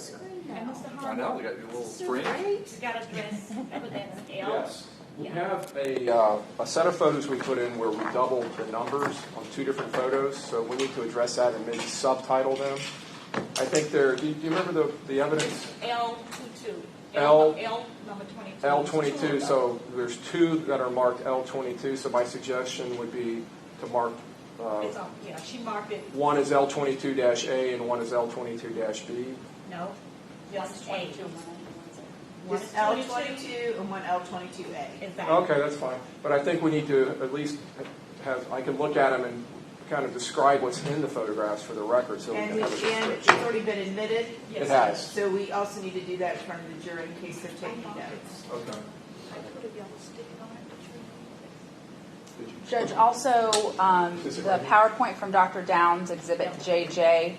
screen now. And Mr. I Harmon, know, we got a little screen. Right? you got to address evidence L. Yes. We Yeah. have a set of photos we put in where we doubled the numbers on 2 different photos, so we need to address that and maybe subtitle them. I think do you remember the evidence? L22. L number 22. L22, so there's 2 that are marked L22, so my suggestion would be to mark, It's on, yeah, she marked it. one is L22-A and one is L22-B. No, just A. One is Just 22. L22 and one L22A. Exactly. Okay, that's fine. But I think we need to at least I can look at them and kind of describe what's in the photographs for the record so we And can have a it's description. already been admitted, Yes, It has. so we also need to do that in front of the jury in case they're taking notes. Okay. I put a yellow stick on it. Did you- Judge, also, Is it the right here? PowerPoint from Dr. Downs, Exhibit JJ,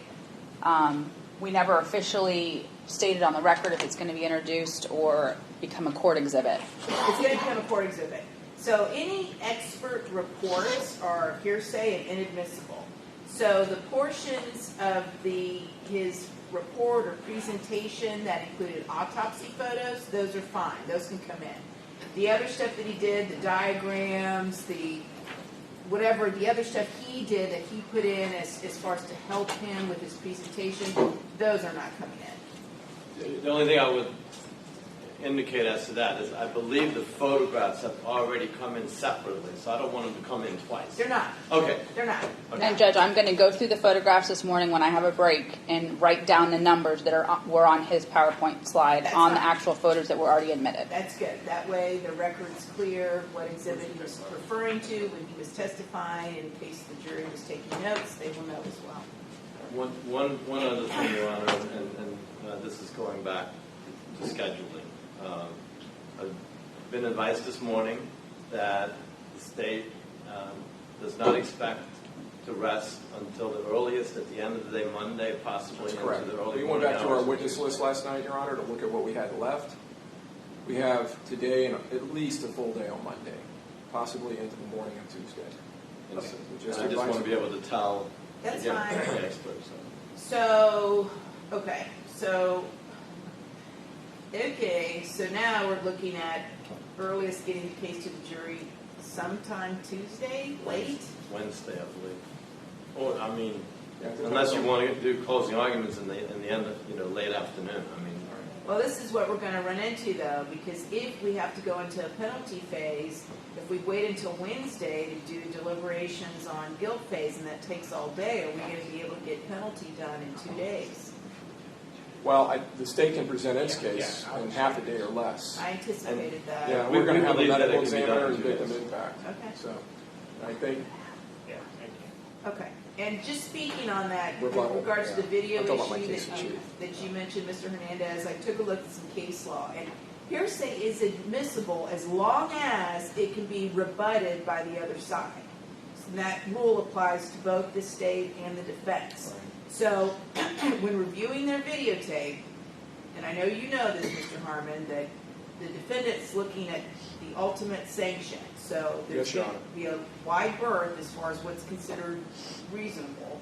we never officially stated on the record if it's going to be introduced or become a court exhibit. It's going to become a court exhibit. So any expert reports are hearsay and inadmissible. So the portions of his report or presentation that included autopsy photos, those are fine. Those can come in. The other stuff that he did, the diagrams, the other stuff he did that he put in as far as to help him with his presentation, those are not coming in. The only thing I would indicate as to that is I believe the photographs have already come in separately, so I don't want them to come in twice. They're not. Okay. They're not. And Judge, I'm going to go through the photographs this morning when I have a break and write down the numbers that were on his PowerPoint slide That's on the fine. actual photos that were already admitted. That's good. That way the record's clear what exhibit he was referring to when he was testifying. In case the jury was taking notes, they will know as well. One other thing, Your Honor, and this is going back to scheduling. I've been advised this morning that the state does not expect to rest until the earliest at the end of the day, Monday, possibly That's correct. into the early We morning went back to our hours. witness list last night, Your Honor, to look at what we had left. We have today and at least a full day on Monday, possibly into the morning of Tuesday. And Okay. so I just want to be able to tell That's again, fine. the experts. So now we're looking at earliest getting the case to the jury sometime Tuesday, late? Wednesday, I believe. Or I mean, Yeah, unless you want to do closing arguments in the end of late afternoon. I mean, Well, this is what we're going to run into, though, because if we have to go into a penalty phase, if we wait until Wednesday to do deliberations on guilt phase, and that takes all day, are we going to be able to get penalty done in 2 days? Well, the state can present its case in half a day or less. I anticipated that. Yeah, We we're going to have a believe that medical it can be examiner done and in 2 victim days. impact. Okay. So I think Okay. And just speaking on that, Rebuttal, with regards to the yeah. video I'll talk about my issue case in chief. that you mentioned, Mr. Hernandez, I took a look at some case law, and hearsay is admissible as long as it can be rebutted by the other side. So that rule applies to both the state and the defense. So when reviewing their videotape, and I know you know this, Mr. Harmon, that the defendant's looking at the ultimate sanction. So there's Yes, Your going Honor. to be a wide berth as far as what's considered reasonable,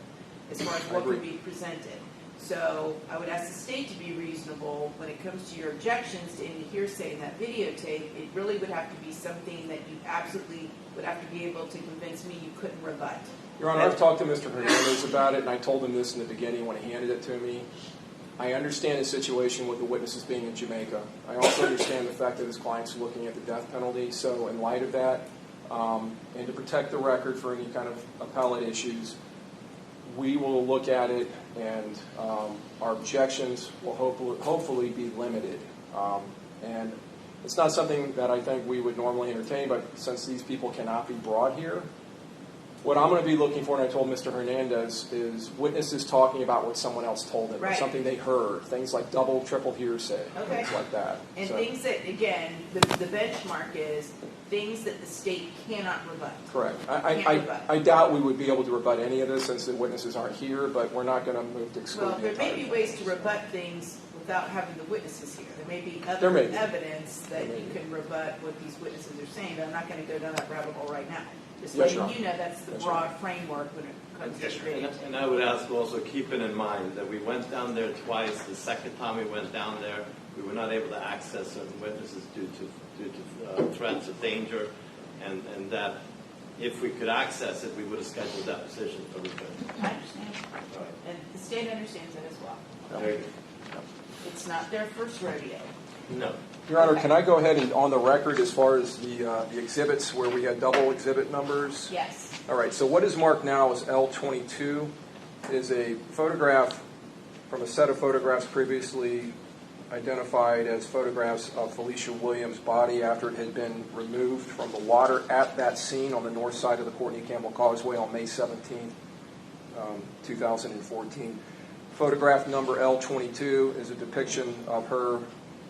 as far as I what can agree. be presented. So I would ask the state to be reasonable when it comes to your objections to any hearsay in that videotape. It really would have to be something that you absolutely would have to be able to convince me you couldn't rebut. Your Honor, I've talked to Mr. Hernandez about it, and I told him this in the beginning when he handed it to me. I understand the situation with the witnesses being in Jamaica. I also understand the fact that his client's looking at the death penalty. So in light of that, and to protect the record for any kind of appellate issues, we will look at it, and our objections will hopefully be limited. And it's not something that I think we would normally entertain, but since these people cannot be brought here, what I'm going to be looking for, and I told Mr. Hernandez, is witnesses talking about what someone else told them, or Right. something they heard, things like double, triple hearsay, Okay. things like that. And So- things that, again, the benchmark is things that the state cannot rebut. Correct. Can't rebut. I doubt we would be able to rebut any of this since the witnesses aren't here, but we're not going to move to exclude Well, the there entire may be thing. ways to rebut things without having the witnesses here. There may be There other may be. evidence that There may you be. can rebut what these witnesses are saying, but I'm not going to go down that rabbit hole right now. Just Yes, letting Your you know that's the Yes, broad framework when it post this And video. and I would ask also, keeping in mind that we went down there twice. The second time we went down there, we were not able to access certain witnesses due to threats of danger, and that if we could access it, we would have scheduled depositions for the witnesses. I understand. And the state understands that as well. Very good. It's not their first rodeo. No. Your Honor, can I go ahead and on the record as far as the exhibits where we had double exhibit numbers? Yes. All right, so what is marked now as L22 is a photograph from a set of photographs previously identified as photographs of Felicia Williams' body after it had been removed from the water at that scene on the north side of the Courtney Campbell Causeway on May 17, 2014. Photograph number L22 is a depiction of her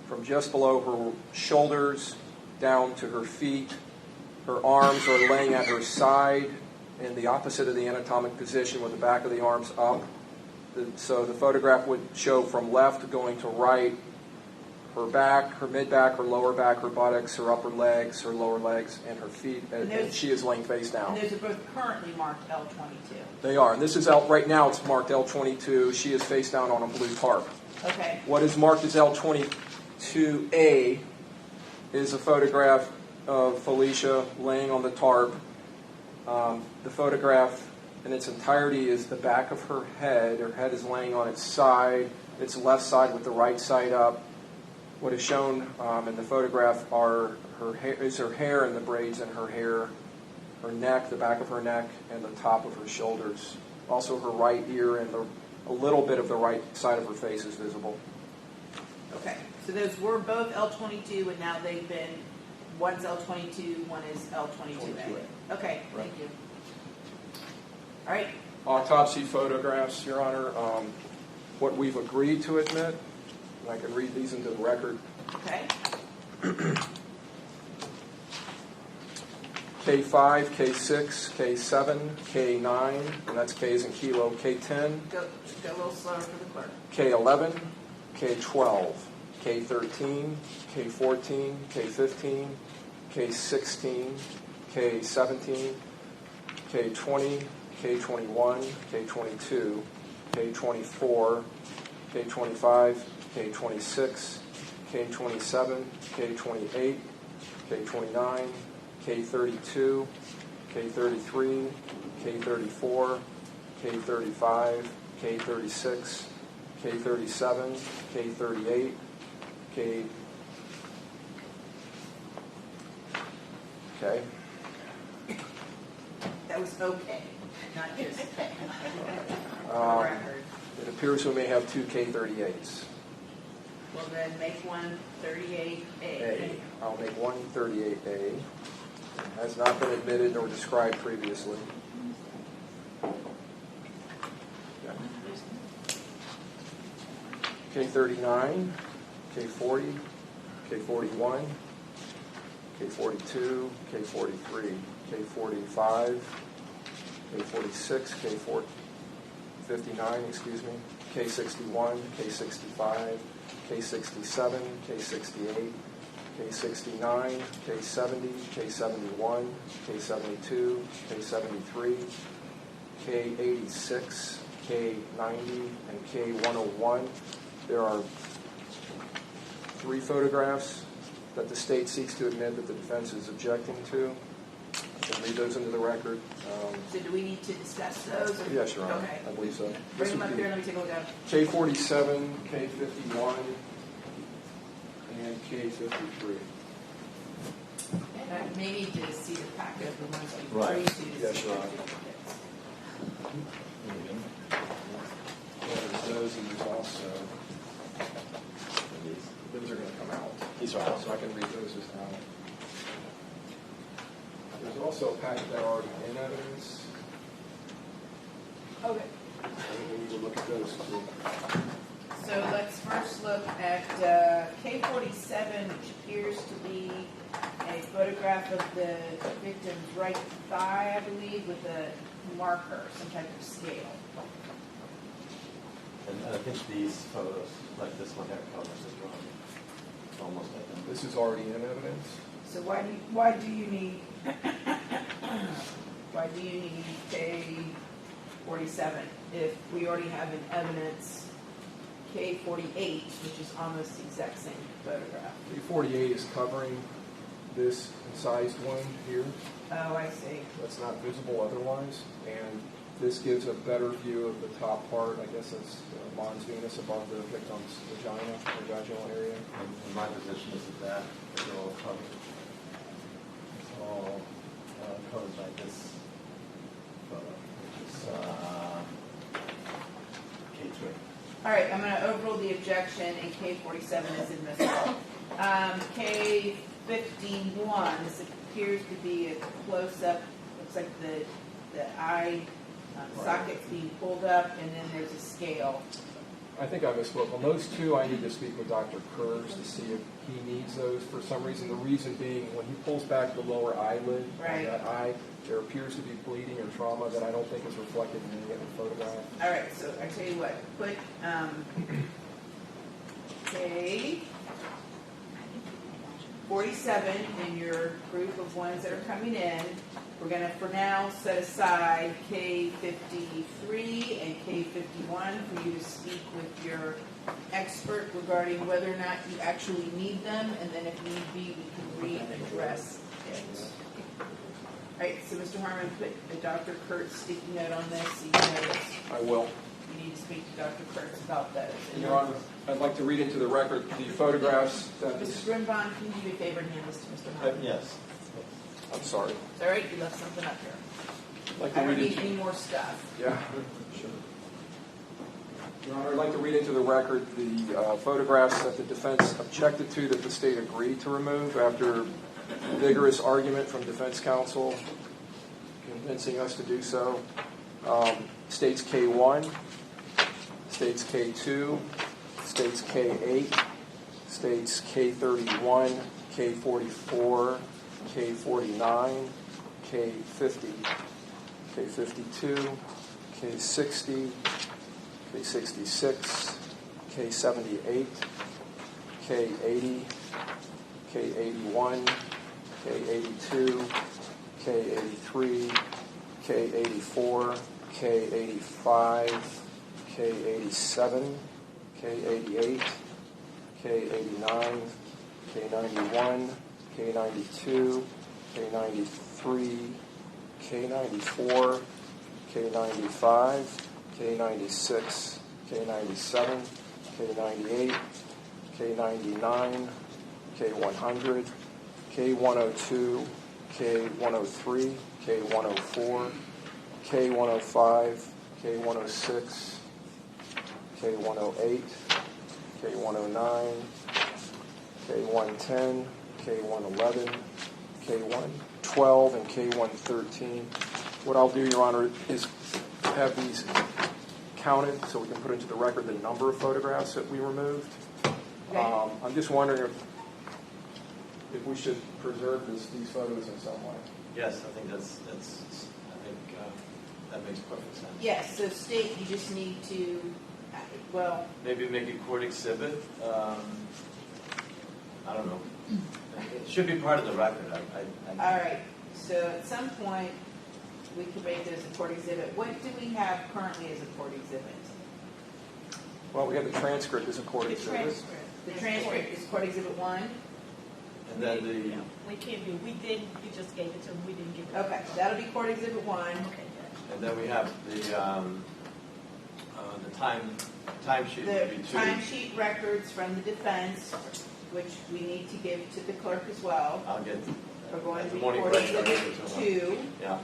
from just below her shoulders down to her feet. Her arms are laying at her side in the opposite of the anatomic position with the back of the arms up. So the photograph would show from left going to right, her back, her mid-back, her lower back, her buttocks, her upper legs, her lower legs, and her feet, and she is laying face down. And those are both currently marked L22. They are, and this is out right now. It's marked L22. She is face down on a blue tarp. Okay. What is marked as L22A is a photograph of Felicia laying on the tarp. The photograph in its entirety is the back of her head. Her head is laying on its side, its left side with the right side up. What is shown in the photograph are her hair and the braids in her hair, her neck, the back of her neck, and the top of her shoulders. Also her right ear and a little bit of the right side of her face is visible. Okay. So those were both L22, and now they've been, one's L22, one is L22A. Okay, thank you. All right. Autopsy photographs, Your Honor. What we've agreed to admit, and I can read these into the record. Okay. K5, K6, K7, K9, and that's K's in kilo, K10, Go a little slower for the clerk. K11, K12, K13, K14, K15, K16, K17, K20, K21, K22, K24, K25, K26, K27, K28, K29, K32, K33, K34, K35, K36, K37, K38, K... Okay. That was okay, not just Um, record. It appears we may have two K38s. Well, then make one 38A. A. I'll make one 38A. Has not been admitted or described previously. K39, K40, K41, K42, K43, K45, K46, K59, excuse me, K61, K65, K67, K68, K69, K70, K71, K72, K73, K86, K90, and K101. There are 3 photographs that the state seeks to admit that the defense is objecting to. I can read those into the record. So do we need to discuss those? Or? Yes, Your Honor. Okay. I believe so. Bring them up here. Let me take a look at them. K47, K51, and K53. And I may need to see the packet of the ones we Right. agreed to. Yes, see Your what Honor. duplicates. There's those, and there's also, those are going to come out. These are out. So I can read those as well. There's also a packet that are already in evidence. Okay. We need to look at those too. So let's first look at K47, which appears to be a photograph of the victim's right thigh, I believe, with a marker, some type of scale. And I think these photos, like this one here, covers this drawing. Almost identical. This is already in evidence. So why do you need K47? 47 if we already have in evidence K48, which is almost the exact same photograph? 348 is covering this incised wound here. Oh, I see. That's not visible otherwise, and this gives a better view of the top part. I guess it's mons venus above the victim's vagina or vaginal area. And my position is that is all covered. It's all covered by this photo, which is K3. All right, I'm going to overrule the objection, and K47 is admissible. K51, this appears to be a close-up. Looks like the eye socket's being pulled up, and then there's a scale. I think I misspoke. On those two, I need to speak with Dr. Kurz to see if he needs those for some reason. The reason being, when he pulls back the lower eyelid Right. on that eye, there appears to be bleeding or trauma that I don't think is reflected in any other photograph. All right, so I tell you what, put K47 in your group of ones that are coming in. We're going to, for now, set aside K53 and K51 for you to speak with your expert regarding whether or not you actually need them, and then if need be, we can readdress it. All right, so Mr. Harmon, put a Dr. Kurtz sticky note on this. You know, I will. you need to speak to Dr. Kurtz about those. Your Honor, I'd like to read into the record the photographs that Mrs. Grimbaum, can you do me a favor and hand this to Mr. Harmon? Yes. I'm sorry. It's all right, you left something up here. I'd like I to don't read need into any more stuff. Yeah, sure. Your Honor, I'd like to read into the record the photographs that the defense objected to that the state agreed to remove after vigorous argument from defense counsel convincing us to do so. States K1, states K2, states K8, states K31, K44, K49, K50, K52, K60, K66, K78, K80, K81, K82, K83, K84, K85, K87, K88, K89, K91, K92, K93, K94, K95, K96, K97, K98, K99, K100, K102, K103, K104, K105, K106, K108, K109, K110, K111, K112, and K113. What I'll do, Your Honor, is have these counted so we can put into the record the number of photographs that we removed. Okay. I'm just wondering if we should preserve these photos in some way. Yes, I think that makes perfect sense. Yes, so state, you just need to, well, Maybe make a court exhibit. I don't know. It should be part of the record. all right. So at some point, we can make this a court exhibit. What do we have currently as a court exhibit? Well, we have the transcript as a court exhibit. The transcript is court exhibit 1. And then We can't do, we just gave it to them, we didn't give it. Okay, that'll be court exhibit 1. Okay, and then we have the timesheet would be The 2. timesheet records from the defense, which we need to give to the clerk as well, I'll get are going at to the be morning court break. I'll exhibit give it to them. 2. Yeah.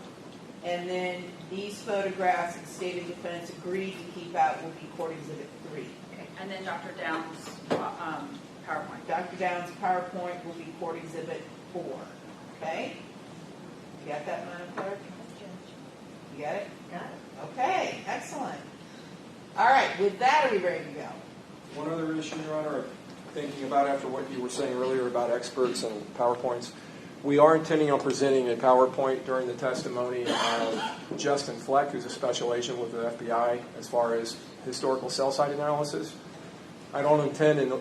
And then these photographs that the state and defense agreed to keep out will be court exhibit 3. Okay. And then Dr. Downs' PowerPoint. Dr. Downs' PowerPoint will be court exhibit 4. Okay? You got that, Madam Clerk? You got it? got it. Okay, excellent. All right, with that, are we ready to go? One other issue, Your Honor, thinking about after what you were saying earlier about experts and PowerPoints, we are intending on presenting a PowerPoint during the testimony of Justin Fleck, who's a special agent with the FBI as far as historical cell site analysis. I don't intend in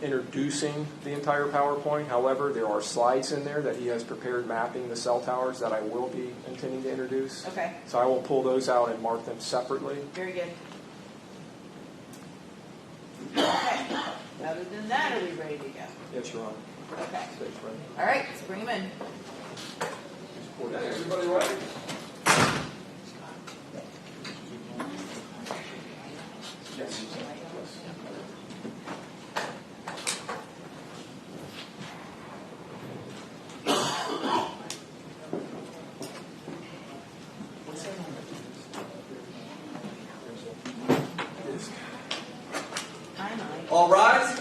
introducing the entire PowerPoint. However, there are slides in there that he has prepared mapping the cell towers that I will be intending to introduce. Okay, So I will pull those out and mark them separately. very good. Okay, other than that, are we ready to go? Yes, Your Honor. Okay, State's ready. all right, let's bring them in. Everybody ready? Yes. Hi, Mike. All rise.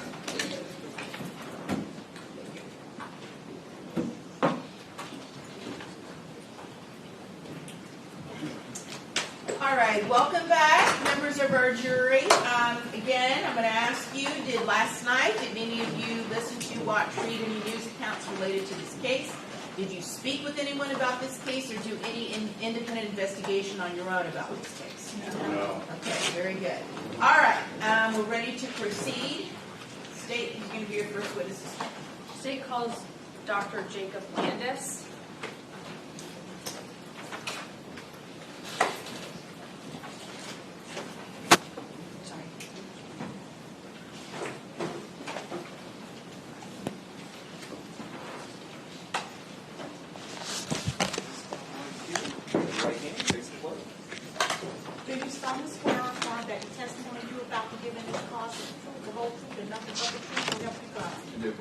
All right, welcome back, members of our jury. Again, I'm going to ask you, did any of you listen to, watch, read any news accounts related to this case? Did you speak with anyone about this case or do any independent investigation on your own about this case? No. Okay, very good. All right, we're ready to proceed. State, who's going to be your first witness? State calls Dr. Jacob Landis. Do you solemnly swear or affirm that the testimony you are about to give in this cause is the truth, the whole truth, and nothing but the truth, so help you God? I do.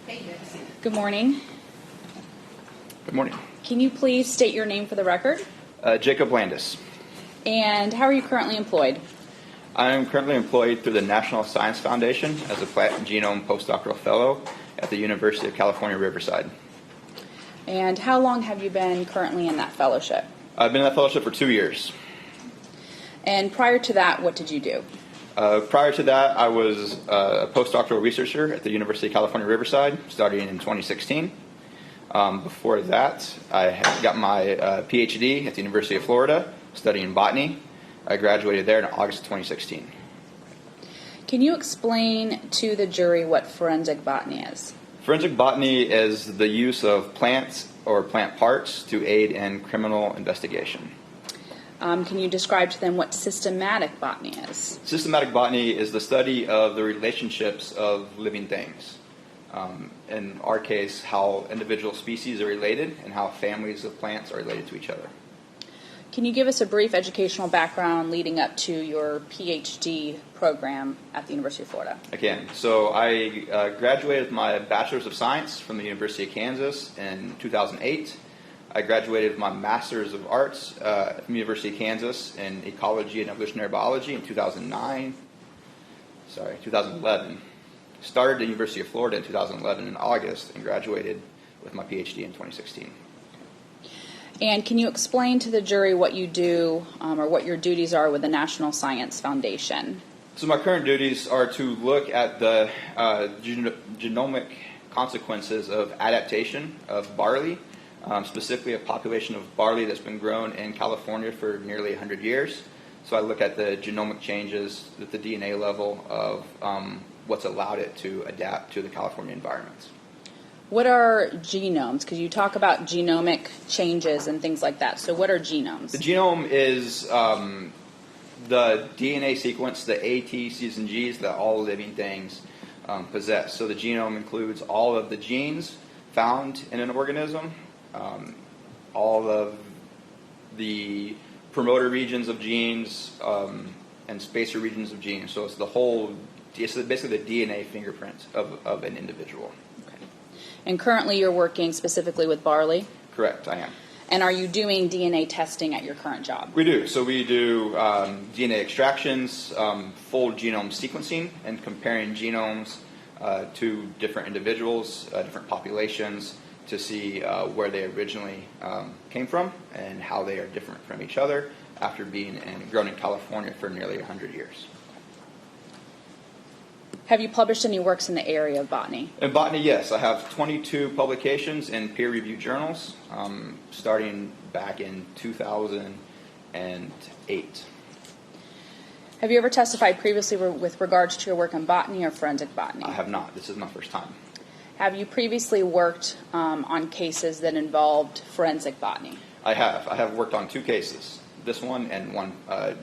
Hey, Dennis. Good morning. Good morning. Can you please state your name for the record? Jacob Landis. And how are you currently employed? I am currently employed through the National Science Foundation as a plant genome postdoctoral fellow at the University of California, Riverside. And how long have you been currently in that fellowship? I've been in that fellowship for 2 years. And prior to that, what did you do? Prior to that, I was a postdoctoral researcher at the University of California, Riverside, studying in 2016. Before that, I had got my PhD at the University of Florida, studying botany. I graduated there in August of 2016. Can you explain to the jury what forensic botany is? Forensic botany is the use of plants or plant parts to aid in criminal investigation. Can you describe to them what systematic botany is? Systematic botany is the study of the relationships of living things. In our case, how individual species are related and how families of plants are related to each other. Can you give us a brief educational background leading up to your PhD program at the University of Florida? I can. So I graduated with my Bachelor's of Science from the University of Kansas in 2008. I graduated with my Master's of Arts from the University of Kansas in Ecology and Evolutionary Biology in 2011. Started at the University of Florida in 2011 in August and graduated with my PhD in 2016. And can you explain to the jury what you do or what your duties are with the National Science Foundation? So my current duties are to look at the genomic consequences of adaptation of barley, specifically a population of barley that's been grown in California for nearly 100 years. So I look at the genomic changes at the DNA level of what's allowed it to adapt to the California environment. What are genomes? Because you talk about genomic changes and things like that. So what are genomes? The genome is the DNA sequence, the A, T, C's, and G's that all living things possess. So the genome includes all of the genes found in an organism, all of the promoter regions of genes, and spacer regions of genes. So it's basically the DNA fingerprint of an individual. Okay. And currently you're working specifically with barley? Correct, I am. And are you doing DNA testing at your current job? We do. So we do DNA extractions, full genome sequencing, and comparing genomes to different individuals, different populations, to see where they originally came from and how they are different from each other after being grown in California for nearly 100 years. Have you published any works in the area of botany? In botany, yes. I have 22 publications in peer-reviewed journals, starting back in 2008. Have you ever testified previously with regards to your work in botany or forensic botany? I have not. This is my first time. Have you previously worked on cases that involved forensic botany? I have. I have worked on 2 cases, this one and one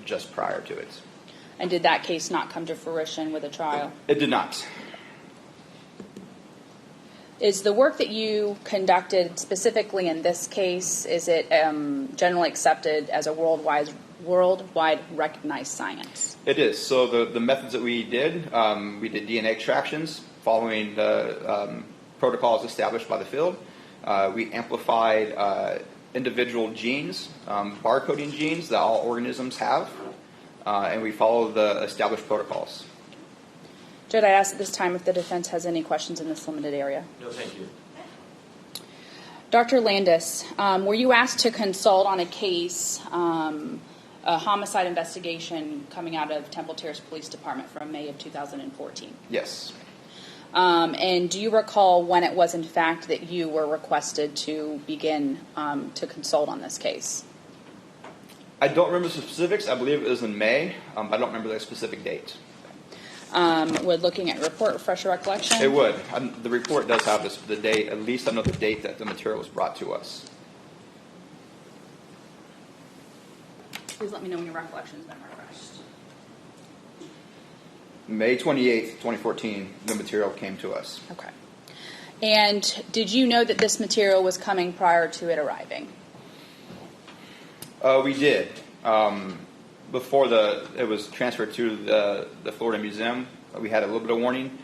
just prior to it. And did that case not come to fruition with a trial? It did not. Is the work that you conducted specifically in this case, is it generally accepted as a worldwide recognized science? It is. So the methods that we did DNA extractions following the protocols established by the field. We amplified individual genes, barcoding genes that all organisms have, and we follow the established protocols. Judge, I ask at this time if the defense has any questions in this limited area. No, thank you. Dr. Landis, were you asked to consult on a case, a homicide investigation coming out of Temple Terrace Police Department from May of 2014? Yes. And do you recall when it was in fact that you were requested to begin to consult on this case? I don't remember the specifics. I believe it was in May. I don't remember the specific date. Would looking at your report refresh your recollection? It would. The report does have the date. At least I know the date that the material was brought to us. Please let me know when your recollection's been refreshed. May 28th, 2014, the material came to us. Okay. And did you know that this material was coming prior to it arriving? We did. Before it was transferred to the Florida Museum, we had a little bit of warning,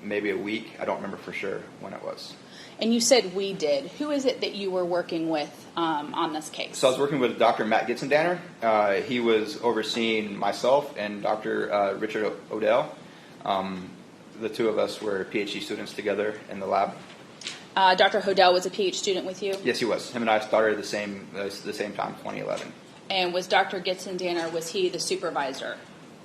maybe a week. I don't remember for sure when it was. And you said we did. Who is it that you were working with on this case? So I was working with Dr. Matt Gitzendanner. He was overseeing myself and Dr. Richard Hodel. The two of us were PhD students together in the lab. Dr. Hodel was a PhD student with you? Yes, he was. Him and I started at the same time, 2011. And was Dr. Gitzendanner, was he the supervisor?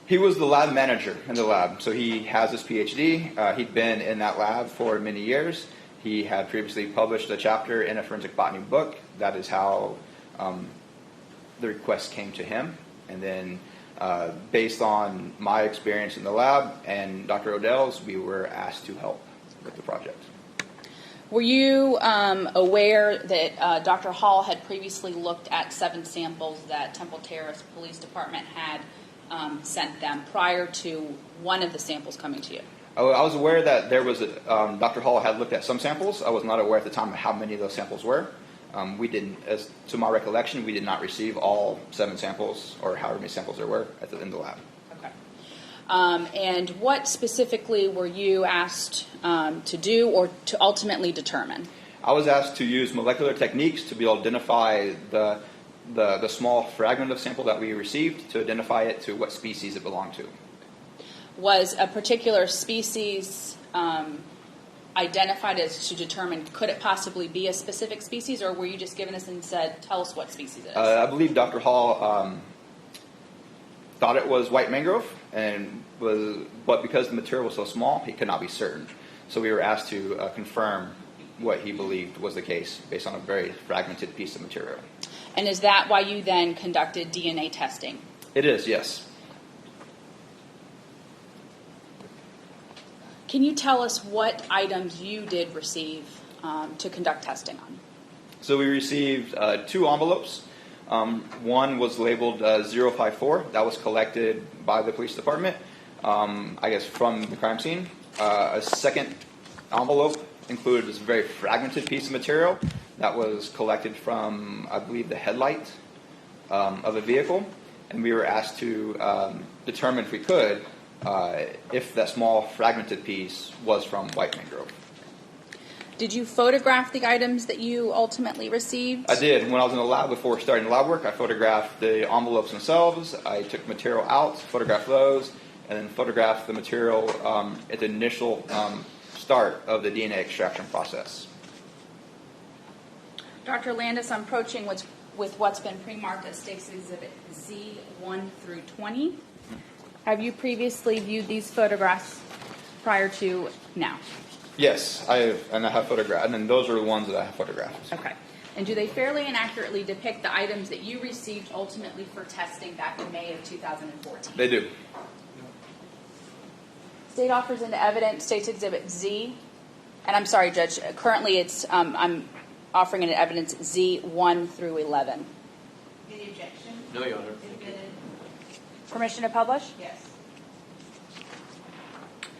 He was the lab manager in the lab. So he has his PhD. He'd been in that lab for many years. He had previously published a chapter in a forensic botany book. That is how the request came to him. And then based on my experience in the lab and Dr. Odell's, we were asked to help with the project. Were you aware that Dr. Hall had previously looked at 7 samples that Temple Terrace Police Department had sent them prior to one of the samples coming to you? I was aware that there was Dr. Hall had looked at some samples. I was not aware at the time of how many of those samples were. We didn't, as to my recollection, we did not receive all 7 samples or however many samples there were in the lab. Okay. And what specifically were you asked to do or to ultimately determine? I was asked to use molecular techniques to be able to identify the small fragment of sample that we received, to identify it to what species it belonged to. Was a particular species identified as to determine, could it possibly be a specific species, or were you just given this and said, tell us what species it is? I believe Dr. Hall thought it was white mangrove, but because the material was so small, he could not be certain. So we were asked to confirm what he believed was the case based on a very fragmented piece of material. And is that why you then conducted DNA testing? It is, yes. Can you tell us what items you did receive to conduct testing on? So we received 2 envelopes. One was labeled 054. That was collected by the police department, I guess from the crime scene. A second envelope included this very fragmented piece of material that was collected from, I believe, the headlight of a vehicle. And we were asked to determine, if we could, if that small fragmented piece was from white mangrove. Did you photograph the items that you ultimately received? I did. When I was in the lab before starting lab work, I photographed the envelopes themselves. I took material out, photographed those, and then photographed the material at the initial start of the DNA extraction process. Dr. Landis, I'm approaching with what's been pre-marked as State's Exhibit Z1 through 20. Have you previously viewed these photographs prior to now? Yes, I have photographed, and those are the ones that I have photographed. Okay. And do they fairly and accurately depict the items that you received ultimately for testing back in May of 2014? They do. State offers into evidence State's Exhibit Z, and I'm sorry, Judge, currently it's, I'm offering into evidence Z 1 through 11. Any objection? No, Your Honor. Admitted? Permission to publish? Yes.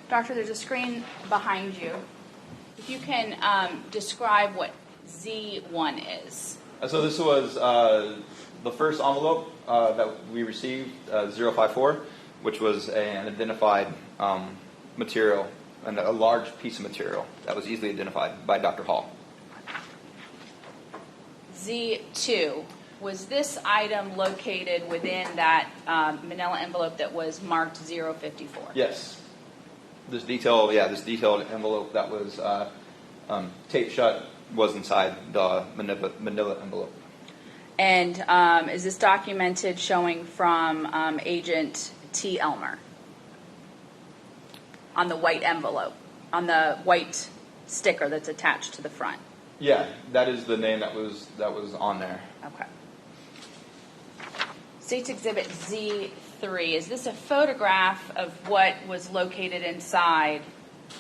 Doctor, there's a screen behind you. If you can describe what Z1 is. So this was the first envelope that we received, 054, which was an identified material, and a large piece of material that was easily identified by Dr. Hall. Z2, was this item located within that manila envelope that was marked 054? Yes. This detailed envelope that was taped shut was inside the manila envelope. And is this documented showing from Agent T. Elmer on the white envelope, on the white sticker that's attached to the front? Yeah, that is the name that was on there. Okay. State's Exhibit Z3, is this a photograph of what was located inside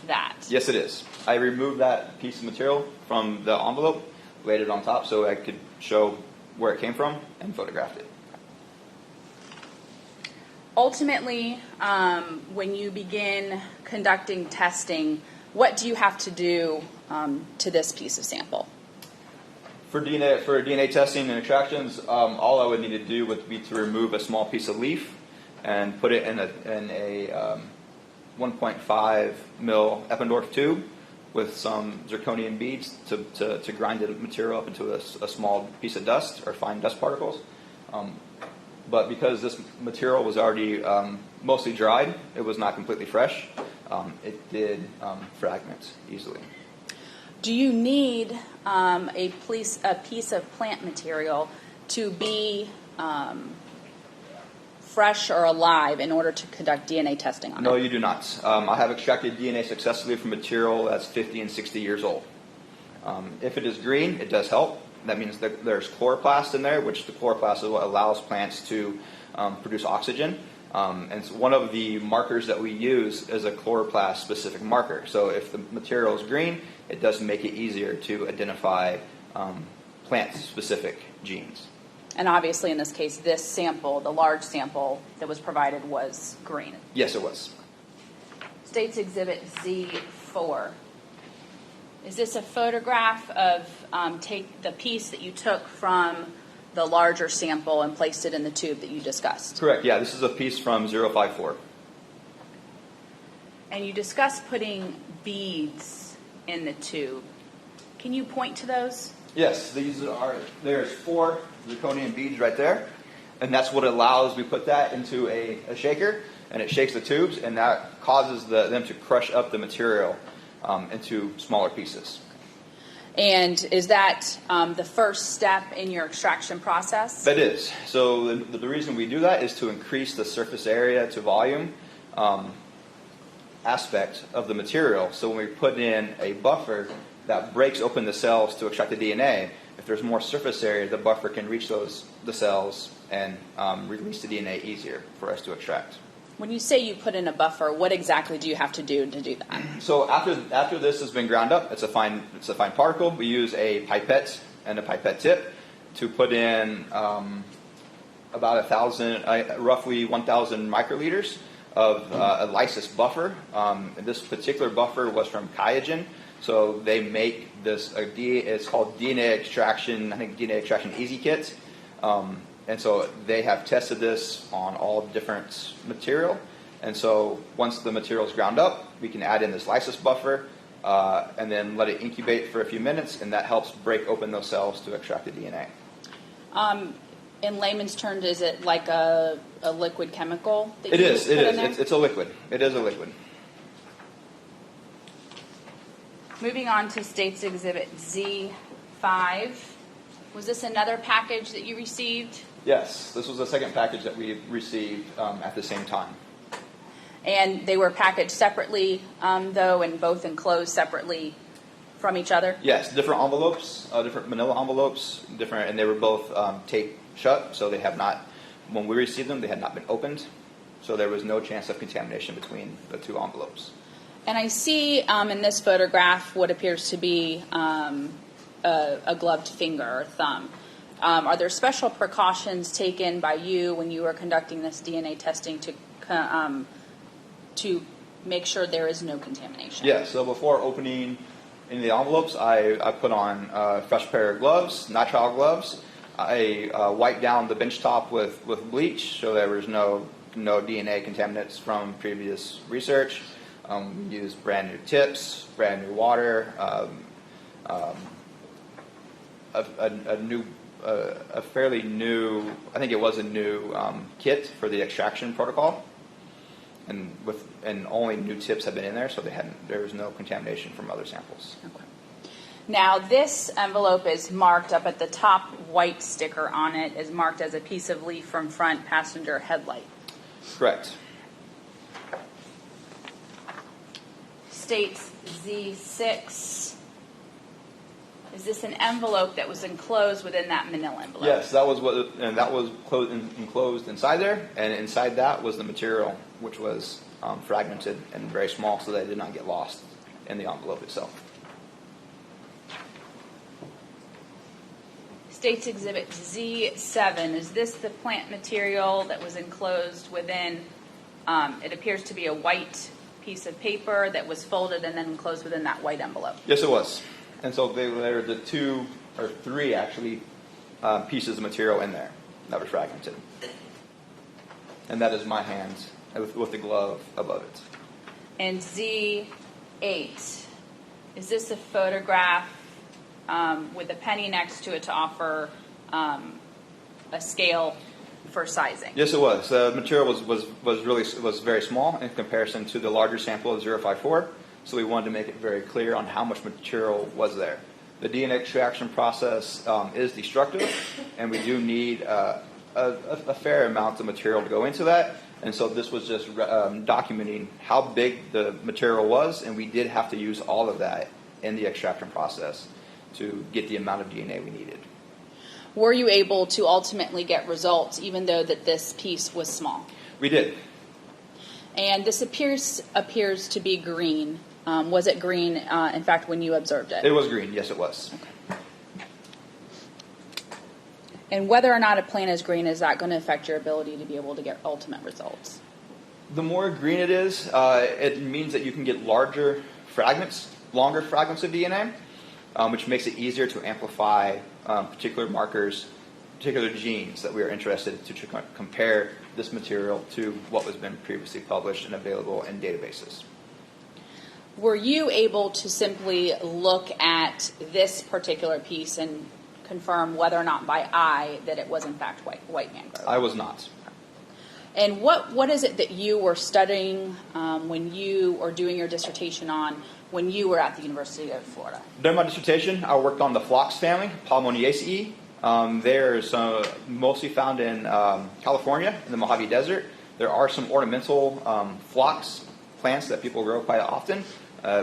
that? Yes, it is. I removed that piece of material from the envelope, laid it on top so I could show where it came from, and photographed it. Ultimately, when you begin conducting testing, what do you have to do to this piece of sample? For DNA testing and extractions, all I would need to do would be to remove a small piece of leaf and put it in a 1.5 mil Eppendorf tube with some zirconium beads to grind the material up into a small piece of dust or fine dust particles. But because this material was already mostly dried, it was not completely fresh. It did fragment easily. Do you need a piece of plant material to be fresh or alive in order to conduct DNA testing on it? No, you do not. I have extracted DNA successfully from material that's 50 and 60 years old. If it is green, it does help. That means that there's chloroplast in there, which the chloroplast is what allows plants to produce oxygen. And so one of the markers that we use is a chloroplast-specific marker. So if the material is green, it does make it easier to identify plant-specific genes. And obviously, in this case, this sample, the large sample that was provided, was green. Yes, it was. State's Exhibit Z4. Is this a photograph of take the piece that you took from the larger sample and placed it in the tube that you discussed? Correct. Yeah, this is a piece from 054. And you discussed putting beads in the tube. Can you point to those? Yes, there's 4 zirconium beads right there, and that's what allows, we put that into a shaker, and it shakes the tubes, and that causes them to crush up the material into smaller pieces. And is that the first step in your extraction process? That is. So the reason we do that is to increase the surface area to volume aspect of the material. So when we put in a buffer that breaks open the cells to extract the DNA, if there's more surface area, the buffer can reach the cells and release the DNA easier for us to extract. When you say you put in a buffer, what exactly do you have to do that? So after this has been ground up, it's a fine particle. We use a pipette and a pipette tip to put in about roughly 1,000 microliters of a lysis buffer. This particular buffer was from Qiagen. So they make this, it's called DNA extraction, I think DNA extraction easy kit. And so they have tested this on all different material. And so once the material is ground up, we can add in this lysis buffer and then let it incubate for a few minutes, and that helps break open those cells to extract the DNA. In layman's terms, is it like a liquid chemical that It you is. put in there? It's a liquid. It is a liquid. Moving on to State's Exhibit Z5. Was this another package that you received? Yes, this was the second package that we received at the same time. And they were packaged separately, though, and both enclosed separately from each other? Yes, different envelopes, different manila envelopes, different, and they were both taped shut, so they have not, when we received them, they had not been opened, so there was no chance of contamination between the two envelopes. And I see in this photograph what appears to be a gloved finger or thumb. Are there special precautions taken by you when you are conducting this DNA testing to make sure there is no contamination? Yes, so before opening any of the envelopes, I put on a fresh pair of gloves, nitrile gloves. I wiped down the bench top with bleach so there was no DNA contaminants from previous research. We used brand new tips, brand new water, a fairly new, I think it was a new kit for the extraction protocol, and only new tips have been in there, so there was no contamination from other samples. Okay. Now, this envelope is marked up at the top, white sticker on it is marked as a piece of leaf from front passenger headlight. Correct. States Z6. Is this an envelope that was enclosed within that manila envelope? Yes, that was enclosed inside there, and inside that was the material, which was fragmented and very small, so that it did not get lost in the envelope itself. States Exhibit Z7. Is this the plant material that was enclosed within? It appears to be a white piece of paper that was folded and then enclosed within that white envelope. Yes, it was. And so there were the two or three actually pieces of material in there that were fragmented. And that is my hand with the glove above it. And Z8. Is this a photograph with a penny next to it to offer a scale for sizing? Yes, it was. The material was very small in comparison to the larger sample of 054. So we wanted to make it very clear on how much material was there. The DNA extraction process is destructive, and we do need a fair amount of material to go into that. And so this was just documenting how big the material was, and we did have to use all of that in the extraction process to get the amount of DNA we needed. Were you able to ultimately get results, even though that this piece was small? We did. And this appears to be green. Was it green, in fact, when you observed it? It was green. Yes, it was. Okay. And whether or not a plant is green, is that going to affect your ability to be able to get ultimate results? The more green it is, it means that you can get longer fragments of DNA, which makes it easier to amplify particular markers, particular genes that we are interested to compare this material to what was been previously published and available in databases. Were you able to simply look at this particular piece and confirm whether or not by eye that it was in fact white mangrove? I was not. And what is it that you were studying when you were doing your dissertation on when you were at the University of Florida? During my dissertation, I worked on the phlox family, Palmoniaceae. They're mostly found in California, in the Mojave Desert. There are some ornamental phlox plants that people grow quite often,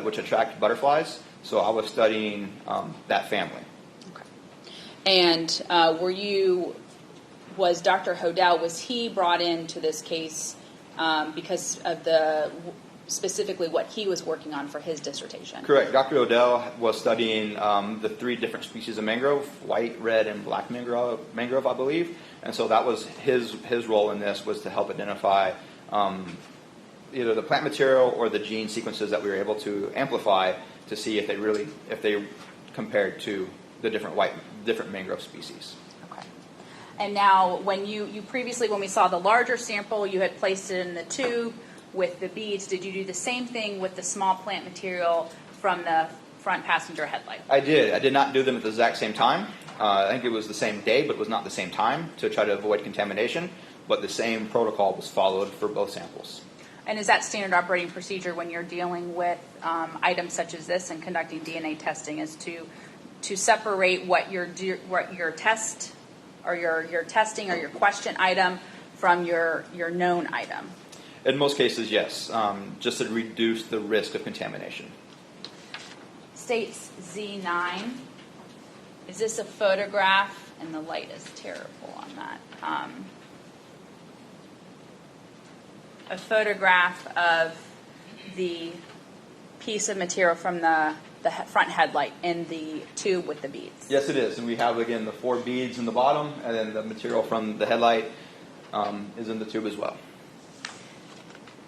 which attract butterflies. So I was studying that family. Okay. And was Dr. Hodel, was he brought into this case because of specifically what he was working on for his dissertation? Correct. Dr. Hodel was studying the three different species of mangrove, white, red, and black mangrove, I believe. And so that was his role in this, was to help identify either the plant material or the gene sequences that we were able to amplify to see if they compared to the different mangrove species. Okay. And now, when you previously, when we saw the larger sample, you had placed it in the tube with the beads. Did you do the same thing with the small plant material from the front passenger headlight? I did. I did not do them at the exact same time. I think it was the same day, but it was not the same time to try to avoid contamination. But the same protocol was followed for both samples. And is that standard operating procedure when you're dealing with items such as this and conducting DNA testing, is to separate what your test or your testing or your question item from your known item? In most cases, yes, just to reduce the risk of contamination. States Z9. Is this a photograph? And the light is terrible on that. A photograph of the piece of material from the front headlight in the tube with the beads. Yes, it is. And we have, again, the 4 beads in the bottom, and then the material from the headlight is in the tube as well.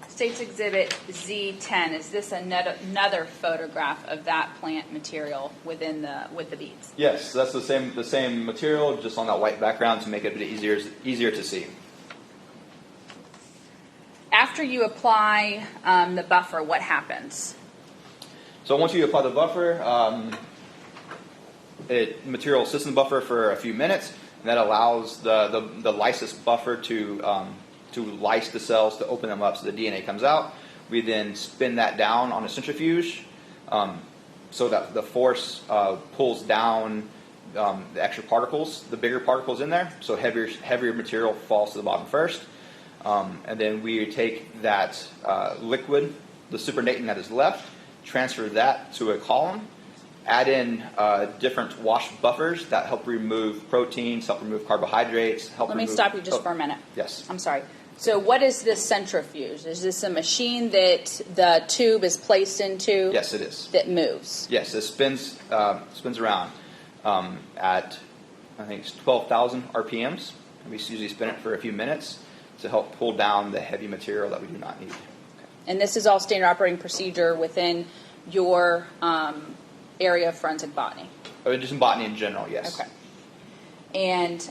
States Exhibit Z10. Is this another photograph of that plant material with the beads? Yes, that's the same material, just on that white background to make it a bit easier to see. After you apply the buffer, what happens? So once you apply the buffer, material sits in the buffer for a few minutes, and that allows the lysis buffer to lyse the cells, to open them up so the DNA comes out. We then spin that down on a centrifuge so that the force pulls down the extra particles, the bigger particles in there, so heavier material falls to the bottom first. And then we take that liquid, the supernatant that is left, transfer that to a column, add in different wash buffers that help remove proteins, help remove carbohydrates. Let me stop you just for a minute. Yes. I'm sorry. So what is this centrifuge? Is this a machine that the tube is placed into? Yes, it is. That moves? Yes, it spins around at, I think it's 12,000 RPMs. We usually spin it for a few minutes to help pull down the heavy material that we do not need. And this is all standard operating procedure within your area of forensic botany? Just in botany in general, yes. Okay. And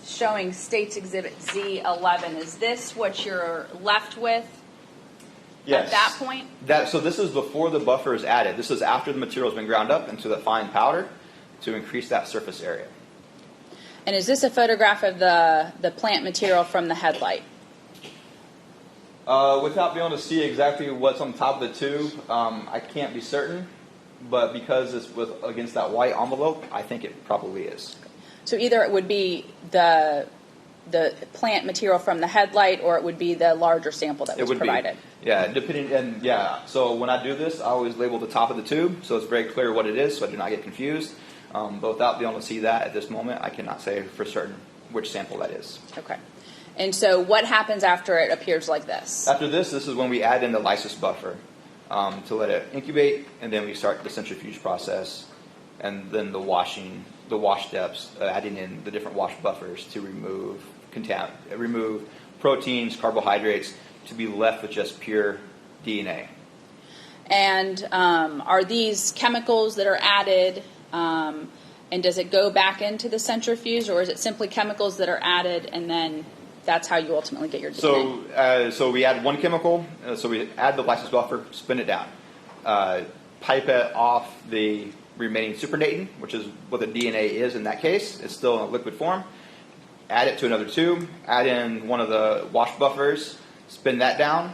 showing States Exhibit Z11, is this what you're left with Yes. at that point? So this is before the buffer is added. This is after the material has been ground up into the fine powder to increase that surface area. And is this a photograph of the plant material from the headlight? Without being able to see exactly what's on top of the tube, I can't be certain. But because it's against that white envelope, I think it probably is. So either it would be the plant material from the headlight, or it would be the larger sample that was provided. Yeah, depending, and yeah. So when I do this, I always label the top of the tube, so it's very clear what it is, so I do not get confused. But without being able to see that at this moment, I cannot say for certain which sample that is. Okay. And so what happens after it appears like this? After this is when we add in the lysis buffer to let it incubate, and then we start the centrifuge process, and then the wash steps, adding in the different wash buffers to remove proteins, carbohydrates, to be left with just pure DNA. And are these chemicals that are added, and does it go back into the centrifuge, or is it simply chemicals that are added and then that's how you ultimately get your DNA? So we add one chemical, so we add the lysis buffer, spin it down, pipette off the remaining supernatant, which is what the DNA is in that case. It's still in a liquid form. Add it to another tube, add in one of the wash buffers, spin that down.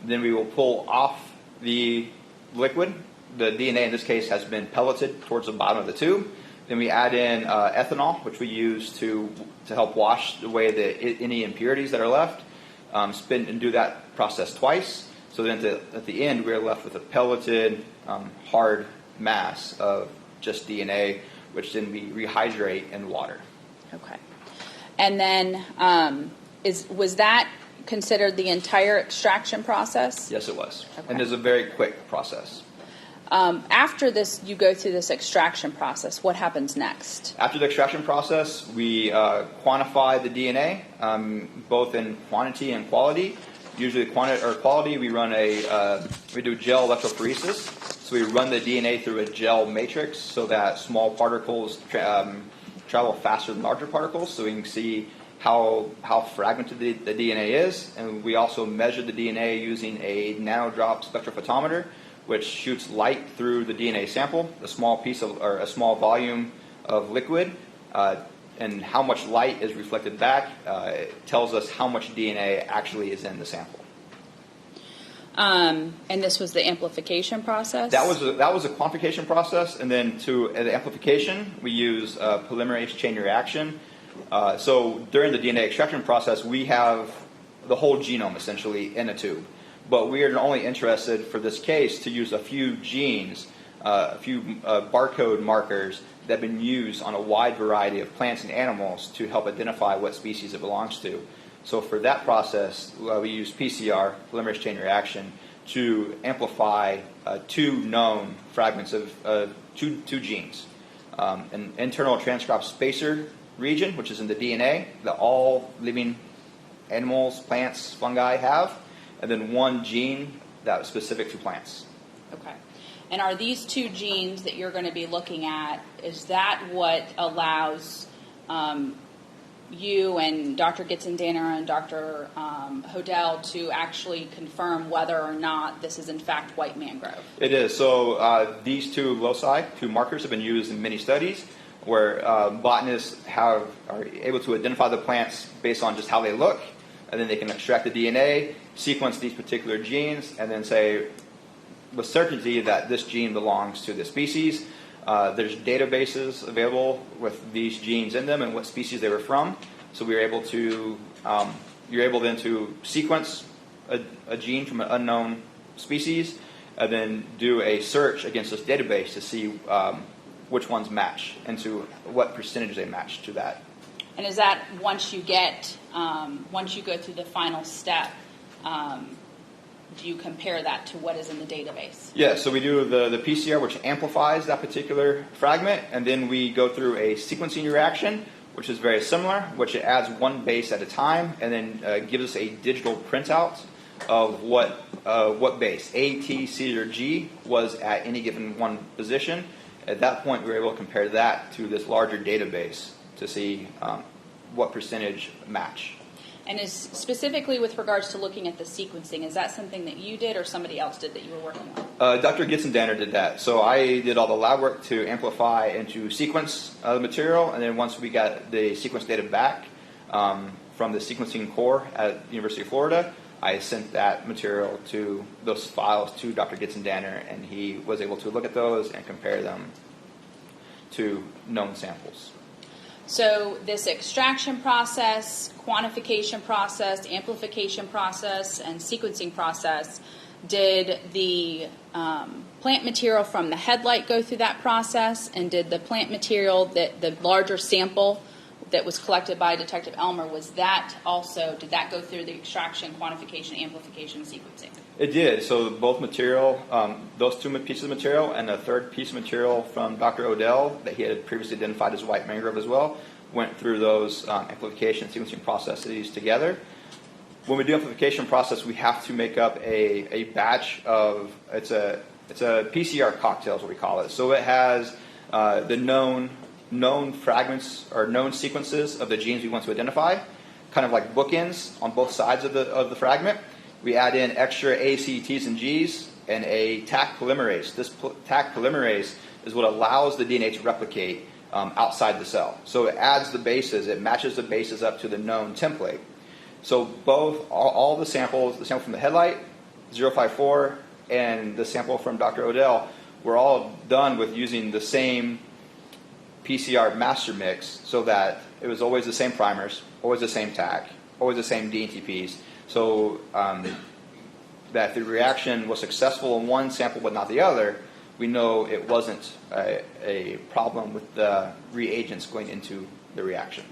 Then we will pull off the liquid. The DNA in this case has been pelleted towards the bottom of the tube. Then we add in ethanol, which we use to help wash away any impurities that are left. Spin and do that process twice. So then at the end, we're left with a pelleted, hard mass of just DNA, which then we rehydrate in water. Okay. And then was that considered the entire extraction process? Yes, it was. Okay. And it's a very quick process. After this, you go through this extraction process. What happens next? After the extraction process, we quantify the DNA, both in quantity and quality. Usually, quality, we do gel electrophoresis. So we run the DNA through a gel matrix so that small particles travel faster than larger particles, so we can see how fragmented the DNA is. And we also measure the DNA using a nanodrop spectrophotometer, which shoots light through the DNA sample, a small volume of liquid, and how much light is reflected back it tells us how much DNA actually is in the sample. And this was the amplification process? That was a quantification process, and then to the amplification, we use polymerase chain reaction. So during the DNA extraction process, we have the whole genome essentially in a tube. But we are only interested for this case to use a few genes, a few barcode markers that have been used on a wide variety of plants and animals to help identify what species it belongs to. So for that process, we use PCR, polymerase chain reaction, to amplify 2 known fragments of two genes. An internal transcript spacer region, which is in the DNA that all living animals, plants, fungi have, and then one gene that is specific to plants. Okay. And are these 2 genes that you're going to be looking at, is that what allows you and Dr. Gitzendanner and Dr. Hodel to actually confirm whether or not this is in fact white mangrove? It is. So these 2 loci, 2 markers, have been used in many studies where botanists are able to identify the plants based on just how they look, and then they can extract the DNA, sequence these particular genes, and then say with certainty that this gene belongs to this species. There's databases available with these genes in them and what species they were from. So we were able to, you're able then to sequence a gene from an unknown species, and then do a search against this database to see which ones match and to what percentage they match to that. And is that once you go through the final step, do you compare that to what is in the database? Yeah, so we do the PCR, which amplifies that particular fragment, and then we go through a sequencing reaction, which is very similar, which it adds 1 base at a time, and then gives us a digital printout of what base, A, T, C, or G, was at any given one position. At that point, we were able to compare that to this larger database to see what percentage match. And is specifically with regards to looking at the sequencing, is that something that you did or somebody else did that you were working on? Dr. Gitzendanner did that. So I did all the lab work to amplify and to sequence the material, and then once we got the sequence data back from the sequencing core at the University of Florida, I sent that material to those files to Dr. Gitzendanner, and he was able to look at those and compare them to known samples. So this extraction process, quantification process, amplification process, and sequencing process, did the plant material from the headlight go through that process? And did the plant material, that the larger sample that was collected by Detective Elmer, did that go through the extraction, quantification, amplification, and sequencing? It did. So both material, those 2 pieces of material and a third piece of material from Dr. Hodel that he had previously identified as white mangrove as well, went through those amplification and sequencing processes together. When we do amplification process, we have to make up a batch of, it's a PCR cocktail is what we call it. So it has the known fragments or known sequences of the genes we want to identify, kind of like bookends on both sides of the fragment. We add in extra A, C, T's, and G's, and a Taq polymerase. This Taq polymerase is what allows the DNA to replicate outside the cell. So it adds the bases, it matches the bases up to the known template. So both, all the samples, the sample from the headlight, 054, and the sample from Dr. Hodel, were all done with using the same PCR master mix, so that it was always the same primers, always the same Taq, always the same DNTPs. So that if the reaction was successful in one sample but not the other, we know it wasn't a problem with the reagents going into the reaction.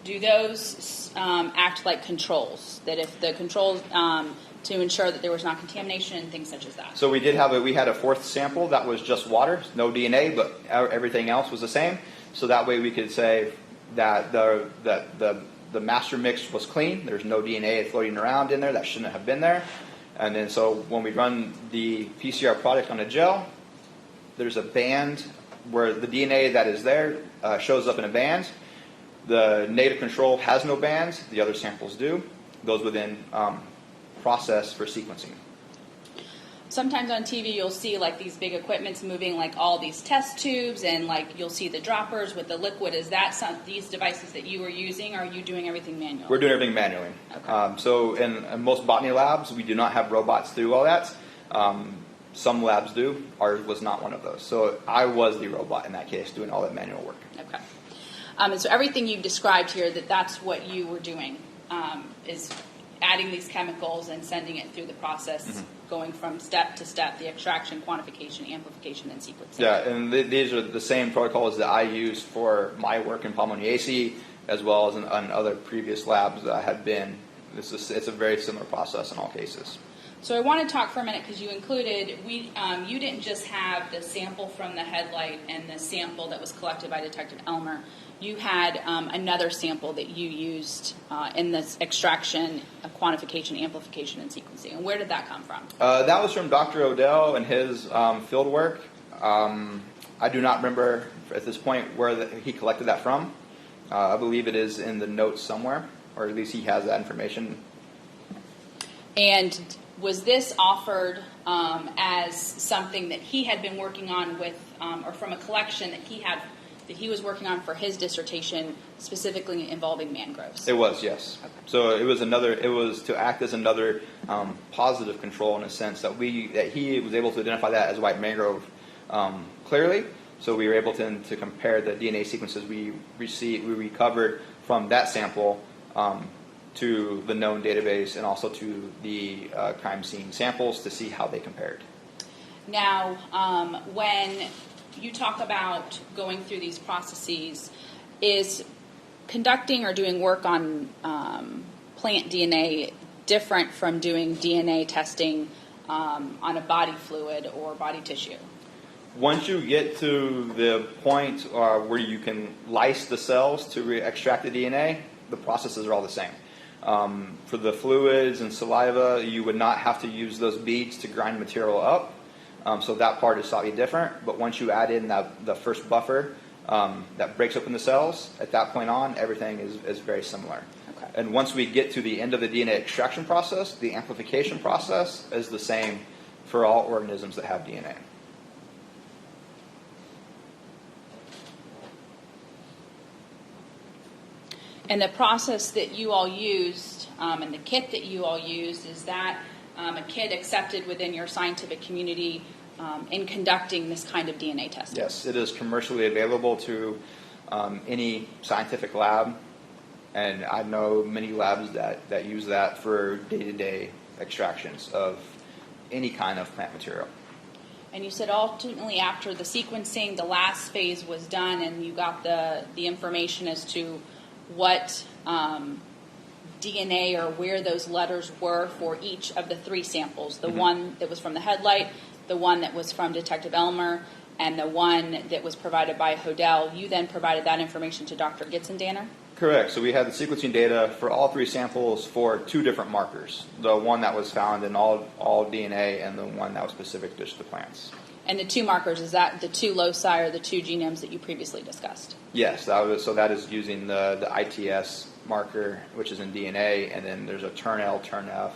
Do those act like controls? That if the controls to ensure that there was not contamination and things such as that? So we had a 4th sample that was just water, no DNA, but everything else was the same. So that way we could say that the master mix was clean. There's no DNA floating around in there that shouldn't have been there. And then so when we run the PCR product on a gel, there's a band where the DNA that is there shows up in a band. The native control has no bands. The other samples do. Those would then process for sequencing. Sometimes on TV you'll see like these big equipments moving like all these test tubes, and like you'll see the droppers with the liquid. Is that these devices that you were using, or are you doing everything manually? We're doing everything manually. Okay. So in most botany labs, we do not have robots do all that. Some labs do. Ours was not one of those. So I was the robot in that case, doing all that manual work. Okay. And so everything you've described here, that's what you were doing, is adding these chemicals and sending it through the process, going from step to step, the extraction, quantification, amplification, and sequencing. Yeah, and these are the same protocols that I used for my work in pulmoniasis, as well as in other previous labs that I had been. It's a very similar process in all cases. So I want to talk for a minute because you included, you didn't just have the sample from the headlight and the sample that was collected by Detective Elmer. You had another sample that you used in this extraction, quantification, amplification, and sequencing. And where did that come from? That was from Dr. Hodel and his field work. I do not remember at this point where he collected that from. I believe it is in the notes somewhere, or at least he has that information. And was this offered as something that he had been working on with, or from a collection that he was working on for his dissertation, specifically involving mangroves? It was, yes. Okay. So it was to act as another positive control in a sense that he was able to identify that as white mangrove clearly. So we were able to compare the DNA sequences we recovered from that sample to the known database and also to the crime scene samples to see how they compared. Now, when you talk about going through these processes, is conducting or doing work on plant DNA different from doing DNA testing on a body fluid or body tissue? Once you get to the point where you can lyse the cells to extract the DNA, the processes are all the same. For the fluids and saliva, you would not have to use those beads to grind material up. So that part is slightly different. But once you add in the first buffer that breaks open the cells, at that point on, everything is very similar. Okay. And once we get to the end of the DNA extraction process, the amplification process is the same for all organisms that have DNA. And the process that you all used and the kit that you all used, is that a kit accepted within your scientific community in conducting this kind of DNA testing? Yes, it is commercially available to any scientific lab, and I know many labs that use that for day-to-day extractions of any kind of plant material. And you said ultimately after the sequencing, the last phase was done and you got the information as to what DNA or where those letters were for each of the three samples. The one that was from the headlight, the one that was from Detective Elmer, and the one that was provided by Hodel. You then provided that information to Dr. Gitzendanner? Correct. So we had the sequencing data for all three samples for two different markers. The one that was found in all DNA and the one that was specific just to plants. And the two markers, is that the two loci or the two genomes that you previously discussed? Yes, that is using the ITS marker, which is in DNA, and then there's a TRNF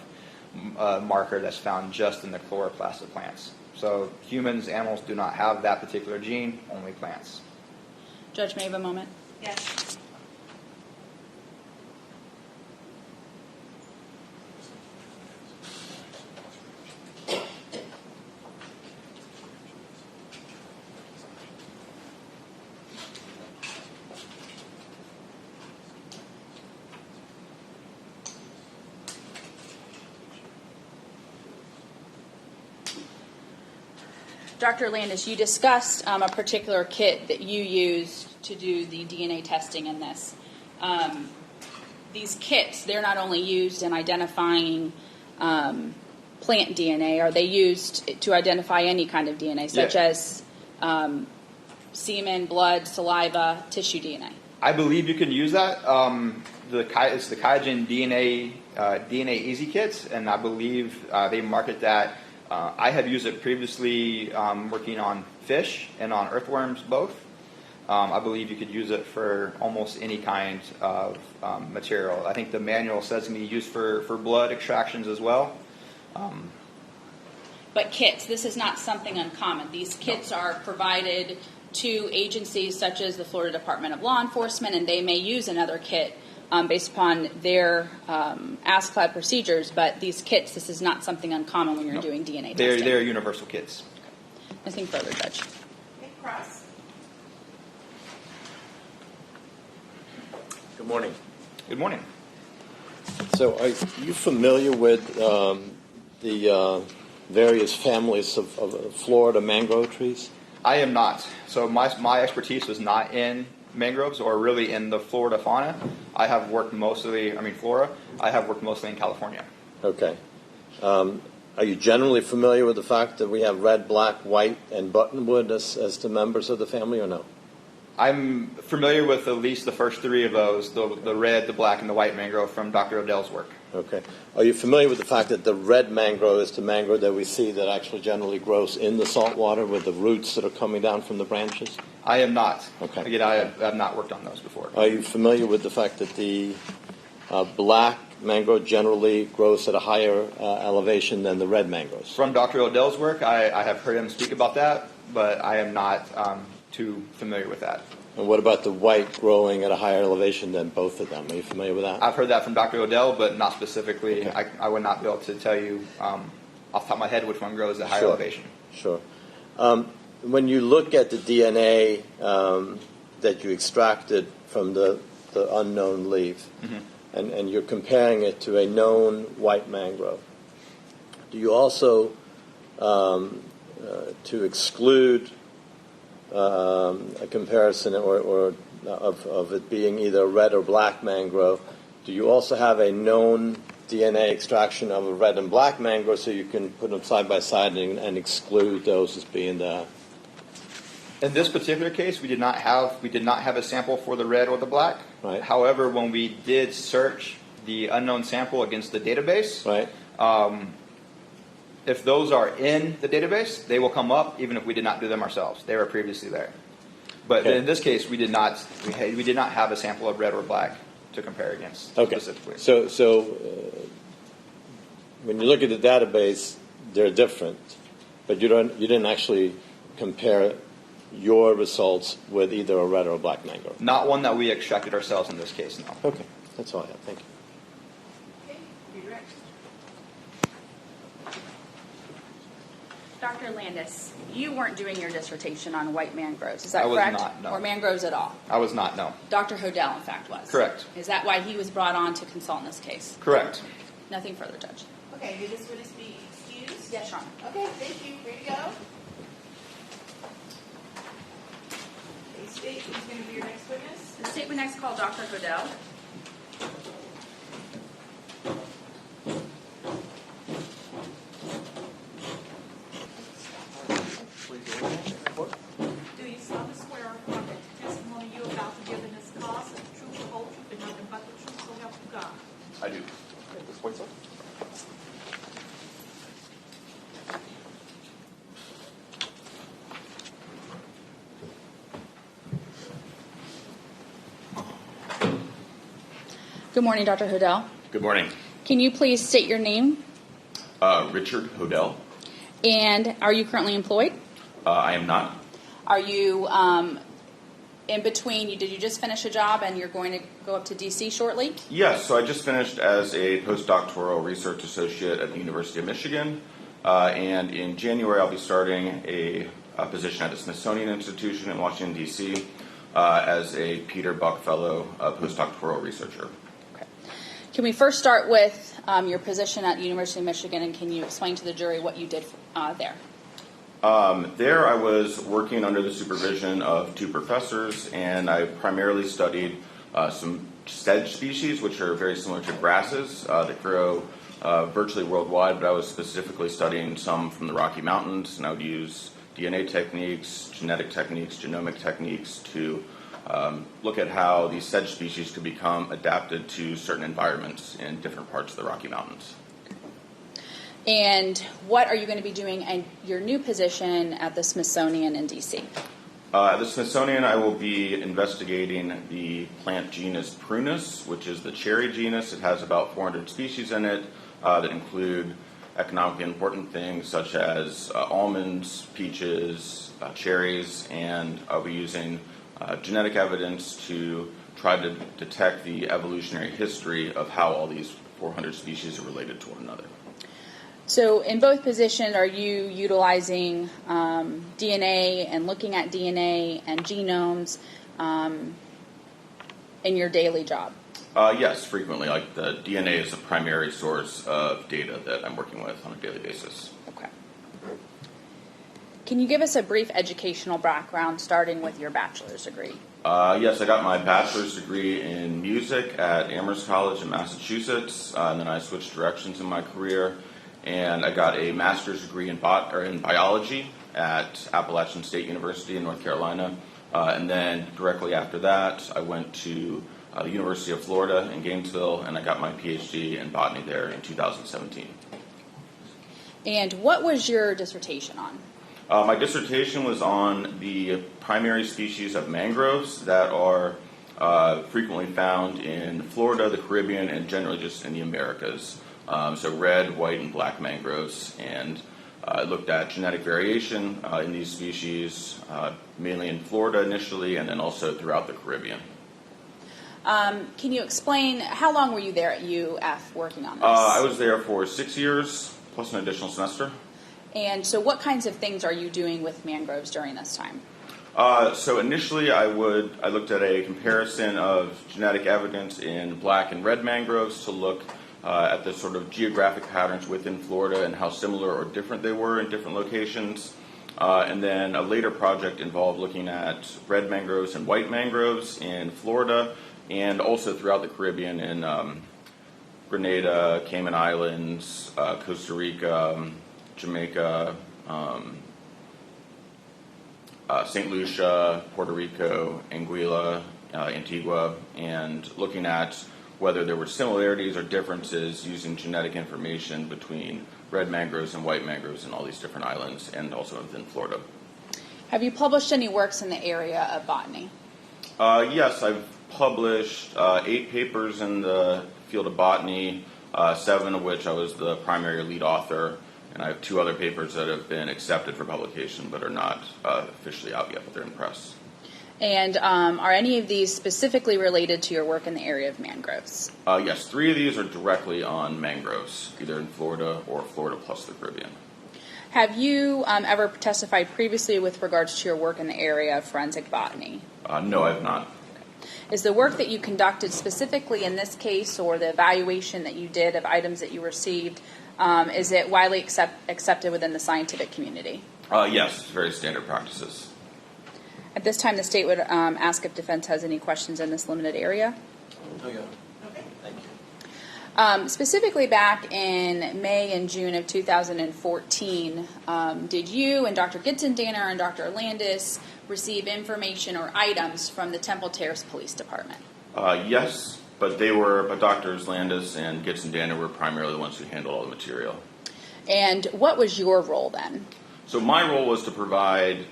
marker that's found just in the chloroplast of plants. So humans, animals do not have that particular gene, only plants. Judge, may I have a moment? Yes. Dr. Landis, you discussed a particular kit that you used to do the DNA testing in this. These kits, they're not only used in identifying plant DNA, are they used to identify any kind of DNA, such as semen, blood, saliva, tissue DNA? I believe you can use that. It's the Qiagen DNA Easy Kits, and I believe they market that. I have used it previously working on fish and on earthworms both. I believe you could use it for almost any kind of material. I think the manual says it can be used for blood extractions as well. But kits, this is not something uncommon. These kits are provided to agencies such as the Florida Department of Law Enforcement, and they may use another kit based upon their ASCLD procedures, but these kits, this is not something uncommon when you're doing DNA testing. They're universal kits. Okay. Nothing further, Judge. Okay, Cross. Good morning. Good morning. So are you familiar with the various families of Florida mangrove trees? I am not. So my expertise was not in mangroves or really in the Florida fauna. I have worked flora. I have worked mostly in California. Okay. Are you generally familiar with the fact that we have red, black, white, and buttonwood as the members of the family, or no? I'm familiar with at least the first three of those, the red, the black, and the white mangrove from Dr. Hodel's work. Okay. Are you familiar with the fact that the red mangrove is the mangrove that we see that actually generally grows in the salt water with the roots that are coming down from the branches? I am not. Okay. Again, I have not worked on those before. Are you familiar with the fact that the black mangrove generally grows at a higher elevation than the red mangroves? From Dr. Hodel's work, I have heard him speak about that, but I am not too familiar with that. And what about the white growing at a higher elevation than both of them? Are you familiar with that? I've heard that from Dr. Hodel, but not specifically. Okay. I would not be able to tell you off the top of my head which one grows at higher Sure. elevation. Sure. When you look at the DNA that you extracted from the unknown leaf, and you're comparing it to a known white mangrove, do you also, to exclude a comparison or of it being either red or black mangrove, do you also have a known DNA extraction of a red and black mangrove so you can put them side by side and exclude those as being the... In this particular case, we did not have a sample for the red or the black. Right. However, when we did search the unknown sample against the database, Right. If those are in the database, they will come up even if we did not do them ourselves. They were previously there. But Okay. in this case, we did not have a sample of red or black to compare against specifically. So when you look at the database, they're different, but you didn't actually compare your results with either a red or a black mangrove. Not one that we extracted ourselves in this case, no. Okay, that's all I have. Thank you. Okay, be direct. Dr. Landis, you weren't doing your dissertation on white mangroves, is that I was correct? not, no. Or mangroves at all? I was not, no. Dr. Hodel, in fact, was. Correct. Is that why he was brought on to consult in this case? Correct. Nothing further, Judge. Okay, will this witness be excused? Yes, Your Honor. Okay, thank you. Free to go. Okay, state who's going to be your next witness. The state would next call Dr. Hodel. Do you solemnly swear or affirm that the testimony you're about to give in this cause is the truth, the whole truth, and nothing but the truth, so help you God? I do. At this point, sir. Good morning, Dr. Hodel. Good morning. Can you please state your name? Richard Hodel. And are you currently employed? I am not. Are you in between? Did you just finish a job and you're going to go up to D.C. shortly? Yes, so I just finished as a postdoctoral research associate at the University of Michigan. And in January, I'll be starting a position at the Smithsonian Institution in Washington, D.C. As a Peter Buck Fellow postdoctoral researcher. Okay. Can we first start with your position at the University of Michigan, and can you explain to the jury what you did there? There I was working under the supervision of two professors, and I primarily studied some sedge species, which are very similar to grasses that grow virtually worldwide, but I was specifically studying some from the Rocky Mountains, and I would use DNA techniques, genetic techniques, genomic techniques to look at how these sedge species could become adapted to certain environments in different parts of the Rocky Mountains. And what are you going to be doing in your new position at the Smithsonian in D.C.? At the Smithsonian, I will be investigating the plant genus Prunus, which is the cherry genus. It has about 400 species in it that include economically important things such as almonds, peaches, cherries, and I'll be using genetic evidence to try to detect the evolutionary history of how all these 400 species are related to one another. So in both positions, are you utilizing DNA and looking at DNA and genomes in your daily job? Yes, frequently. Like the DNA is the primary source of data that I'm working with on a daily basis. Okay. Can you give us a brief educational background, starting with your bachelor's degree? Yes, I got my bachelor's degree in music at Amherst College in Massachusetts, and then I switched directions in my career, and I got a master's degree in biology at Appalachian State University in North Carolina, and then directly after that, I went to the University of Florida in Gainesville, and I got my PhD in botany there in 2017. And what was your dissertation on? My dissertation was on the primary species of mangroves that are frequently found in Florida, the Caribbean, and generally just in the Americas. So red, white, and black mangroves. And I looked at genetic variation in these species, mainly in Florida initially, and then also throughout the Caribbean. Can you explain, how long were you there at UF working on this? I was there for 6 years, plus an additional semester. And so what kinds of things are you doing with mangroves during this time? So initially I looked at a comparison of genetic evidence in black and red mangroves to look at the sort of geographic patterns within Florida and how similar or different they were in different locations. And then a later project involved looking at red mangroves and white mangroves in Florida and also throughout the Caribbean in Grenada, Cayman Islands, Costa Rica, Jamaica, St. Lucia, Puerto Rico, Anguilla, Antigua, and looking at whether there were similarities or differences using genetic information between red mangroves and white mangroves in all these different islands and also within Florida. Have you published any works in the area of botany? Yes, I've published 8 papers in the field of botany, 7 of which I was the primary lead author. And I have 2 other papers that have been accepted for publication but are not officially out yet, but they're in press. And are any of these specifically related to your work in the area of mangroves? Yes, 3 of these are directly on mangroves, either in Florida or Florida plus the Caribbean. Have you ever testified previously with regards to your work in the area of forensic botany? No, I have not. Is the work that you conducted specifically in this case, or the evaluation that you did of items that you received, is it widely accepted within the scientific community? Yes, it's very standard practices. At this time, the state would ask if defense has any questions in this limited area. Oh, yeah. Okay. Thank you. Specifically back in May and June of 2014, did you and Dr. Gitzendanner and Dr. Landis receive information or items from the Temple Terrace Police Department? Yes, but Doctors Landis and Gitzendanner were primarily the ones who handled all the material. And what was your role then? So my role was to provide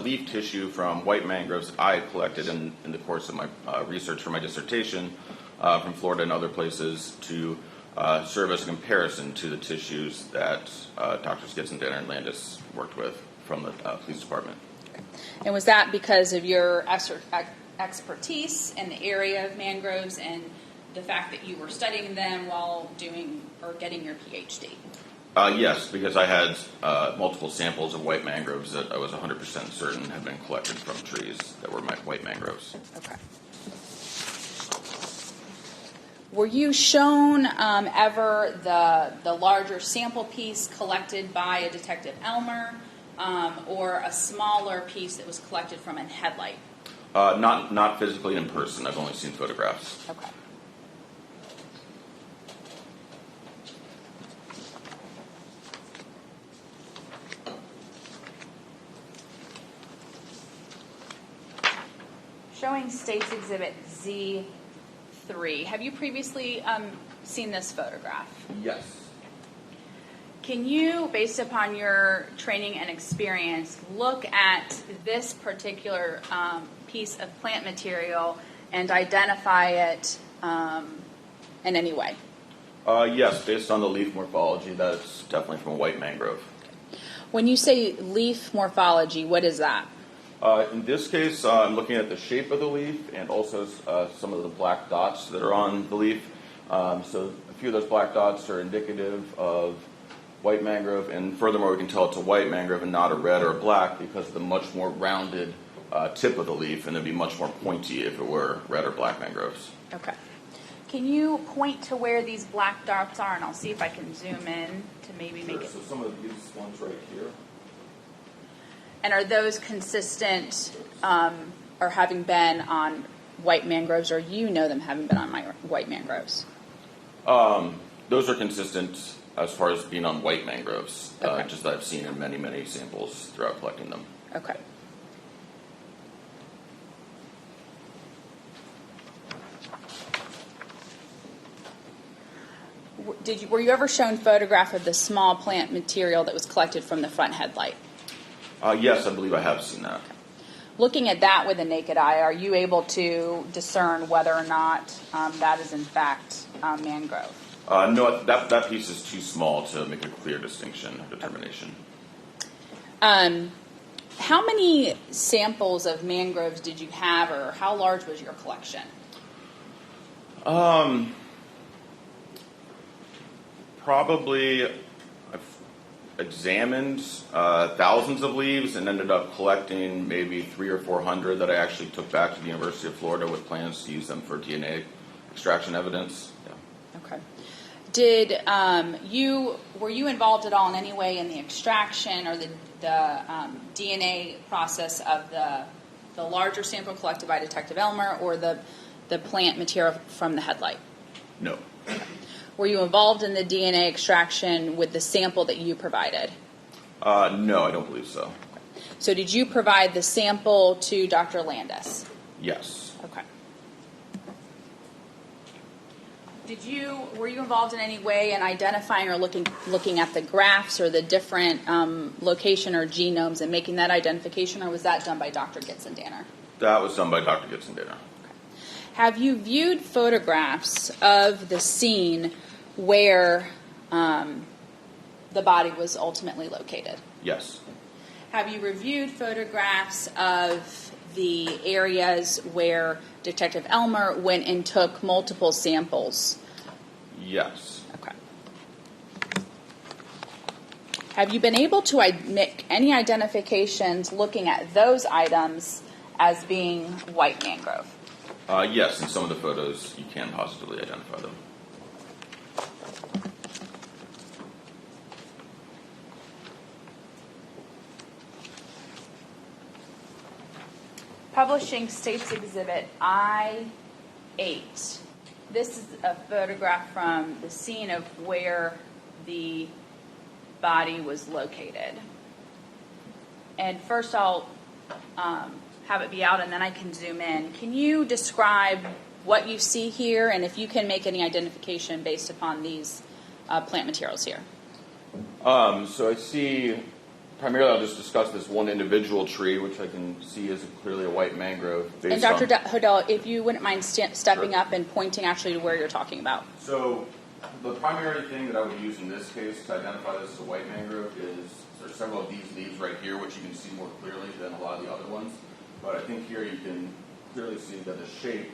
leaf tissue from white mangroves that I had collected in the course of my research for my dissertation from Florida and other places to serve as a comparison to the tissues that Drs. Gitzendanner and Landis worked with from the police department. Okay. And was that because of your expertise in the area of mangroves and the fact that you were studying them while doing or getting your PhD? Yes, because I had multiple samples of white mangroves that I was 100% certain had been collected from trees that were white mangroves. Okay. Were you shown ever the larger sample piece collected by a Detective Elmer or a smaller piece that was collected from a headlight? Not physically in person. I've only seen photographs. Okay. Showing State's Exhibit Z3. Have you previously seen this photograph? Yes. Can you, based upon your training and experience, look at this particular piece of plant material and identify it in any way? Yes, based on the leaf morphology, that's definitely from a white mangrove. When you say leaf morphology, what is that? In this case, I'm looking at the shape of the leaf and also some of the black dots that are on the leaf. So a few of those black dots are indicative of white mangrove, and furthermore, we can tell it's a white mangrove and not a red or a black because of the much more rounded tip of the leaf, and it'd be much more pointy if it were red or black mangroves. Okay. Can you point to where these black dots are, and I'll see if I can zoom in to maybe make it. So some of these ones right here. And are those consistent, or having been on white mangroves, or you know them having been on white mangroves? Those are consistent as far as being on white mangroves, Okay. just that I've seen in many, many samples throughout collecting them. Okay. Were you ever shown photograph of the small plant material that was collected from the front headlight? Yes, I believe I have seen that. Looking at that with a naked eye, are you able to discern whether or not that is in fact mangrove? No, that piece is too small to make a clear distinction or determination. How many samples of mangroves did you have, or how large was your collection? Probably, I've examined thousands of leaves and ended up collecting maybe 300 or 400 that I actually took back to the University of Florida with plans to use them for DNA extraction evidence. Yeah. Okay. Were you involved at all in any way in the extraction or the DNA process of the larger sample collected by Detective Elmer, or the plant material from the headlight? No. Were you involved in the DNA extraction with the sample that you provided? No, I don't believe so. So did you provide the sample to Dr. Landis? Yes. Okay. Were you involved in any way in identifying or looking at the graphs or the different location or genomes and making that identification, or was that done by Dr. Gitzendanner? That was done by Dr. Gitzendanner. Have you viewed photographs of the scene where the body was ultimately located? Yes. Have you reviewed photographs of the areas where Detective Elmer went and took multiple samples? Yes. Okay. Have you been able to make any identifications looking at those items as being white mangrove? Yes, in some of the photos you can positively identify them. Publishing States Exhibit I-8. This is a photograph from the scene of where the body was located. And first I'll have it be out and then I can zoom in. Can you describe what you see here and if you can make any identification based upon these plant materials here? So I see, primarily I'll just discuss this one individual tree, which I can see is clearly a white mangrove. And Dr. Hodel, if you wouldn't mind stepping up and pointing actually to where you're talking about. So the primary thing that I would use in this case to identify this as a white mangrove is there's several of these leaves right here, which you can see more clearly than a lot of the other ones. But I think here you can clearly see that the shape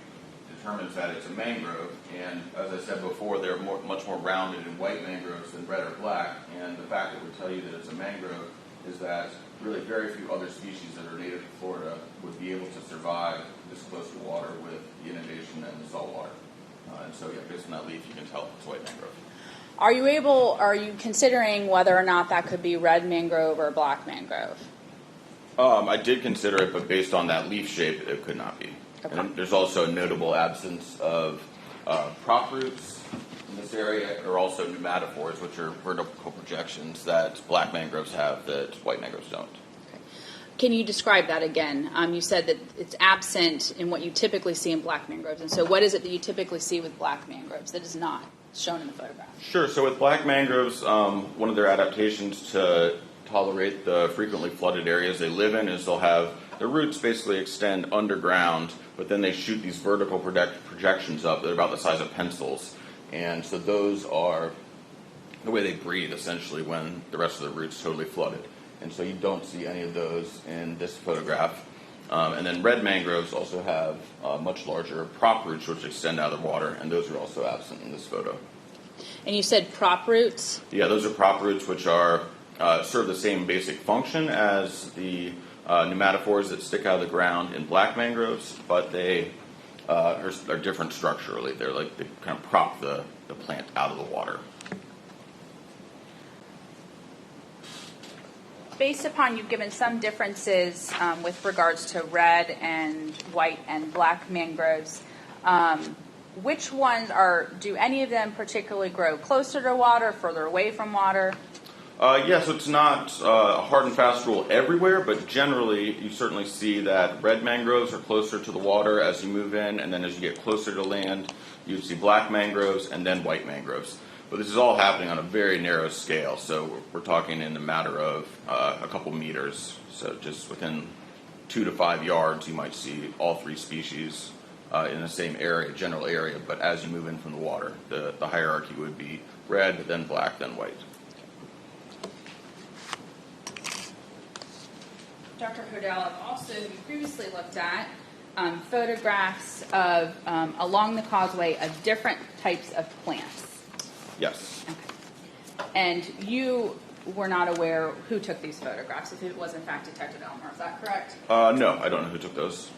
determines that it's a mangrove. And as I said before, they're much more rounded in white mangroves than red or black. And the fact that would tell you that it's a mangrove is that really very few other species that are native to Florida would be able to survive this close to water with the inundation and the salt water. And so, yeah, based on that leaf, you can tell it's white mangrove. Are you considering whether or not that could be red mangrove or black mangrove? I did consider it, but based on that leaf shape, it could not be. Okay. And there's also a notable absence of prop roots in this area. There are also pneumatophores, which are vertical projections that black mangroves have that white mangroves don't. Can you describe that again? You said that it's absent in what you typically see in black mangroves. And so what is it that you typically see with black mangroves that is not shown in the photograph? Sure. So with black mangroves, one of their adaptations to tolerate the frequently flooded areas they live in is they'll have their roots basically extend underground, but then they shoot these vertical projections up that are about the size of pencils. And so those are the way they breathe, essentially, when the rest of the root's totally flooded. And so you don't see any of those in this photograph. And then red mangroves also have much larger prop roots which extend out of the water, and those are also absent in this photo. And you said prop roots? Yeah, those are prop roots which are serve the same basic function as the pneumatophores that stick out of the ground in black mangroves, but they are different structurally. They're like they kind of prop the plant out of the water. Based upon you've given some differences with regards to red and white and black mangroves, which ones do any of them particularly grow closer to water, further away from water? Yes, it's not a hard and fast rule everywhere, but generally you certainly see that red mangroves are closer to the water as you move in, and then as you get closer to land, you see black mangroves and then white mangroves. But this is all happening on a very narrow scale, so we're talking in a matter of a couple meters. So just within 2 to 5 yards, you might see all three species in the same area, general area. But as you move in from the water, the hierarchy would be red, then black, then white. Dr. Hodel, I've also previously looked at photographs of along the causeway of different types of plants. Yes. Okay. And you were not aware who took these photographs, if it was in fact Detective Elmer, is that correct? No, I don't know who took those.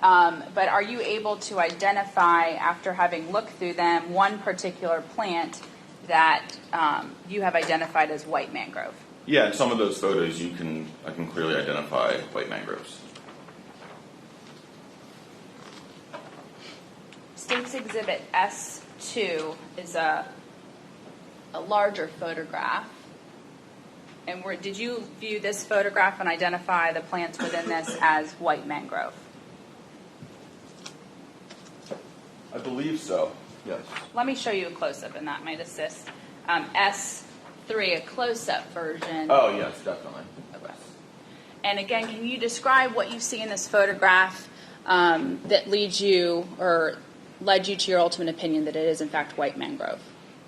But are you able to identify, after having looked through them, one particular plant that you have identified as white mangrove? Yeah, in some of those photos, I can clearly identify white mangroves. State's Exhibit S2 is a larger photograph. And did you view this photograph and identify the plants within this as white mangrove? I believe so, yes. Let me show you a close-up, and that might assist. S3, a close-up version. Oh, yes, definitely. Okay. And again, can you describe what you see in this photograph that led you to your ultimate opinion that it is in fact white mangrove?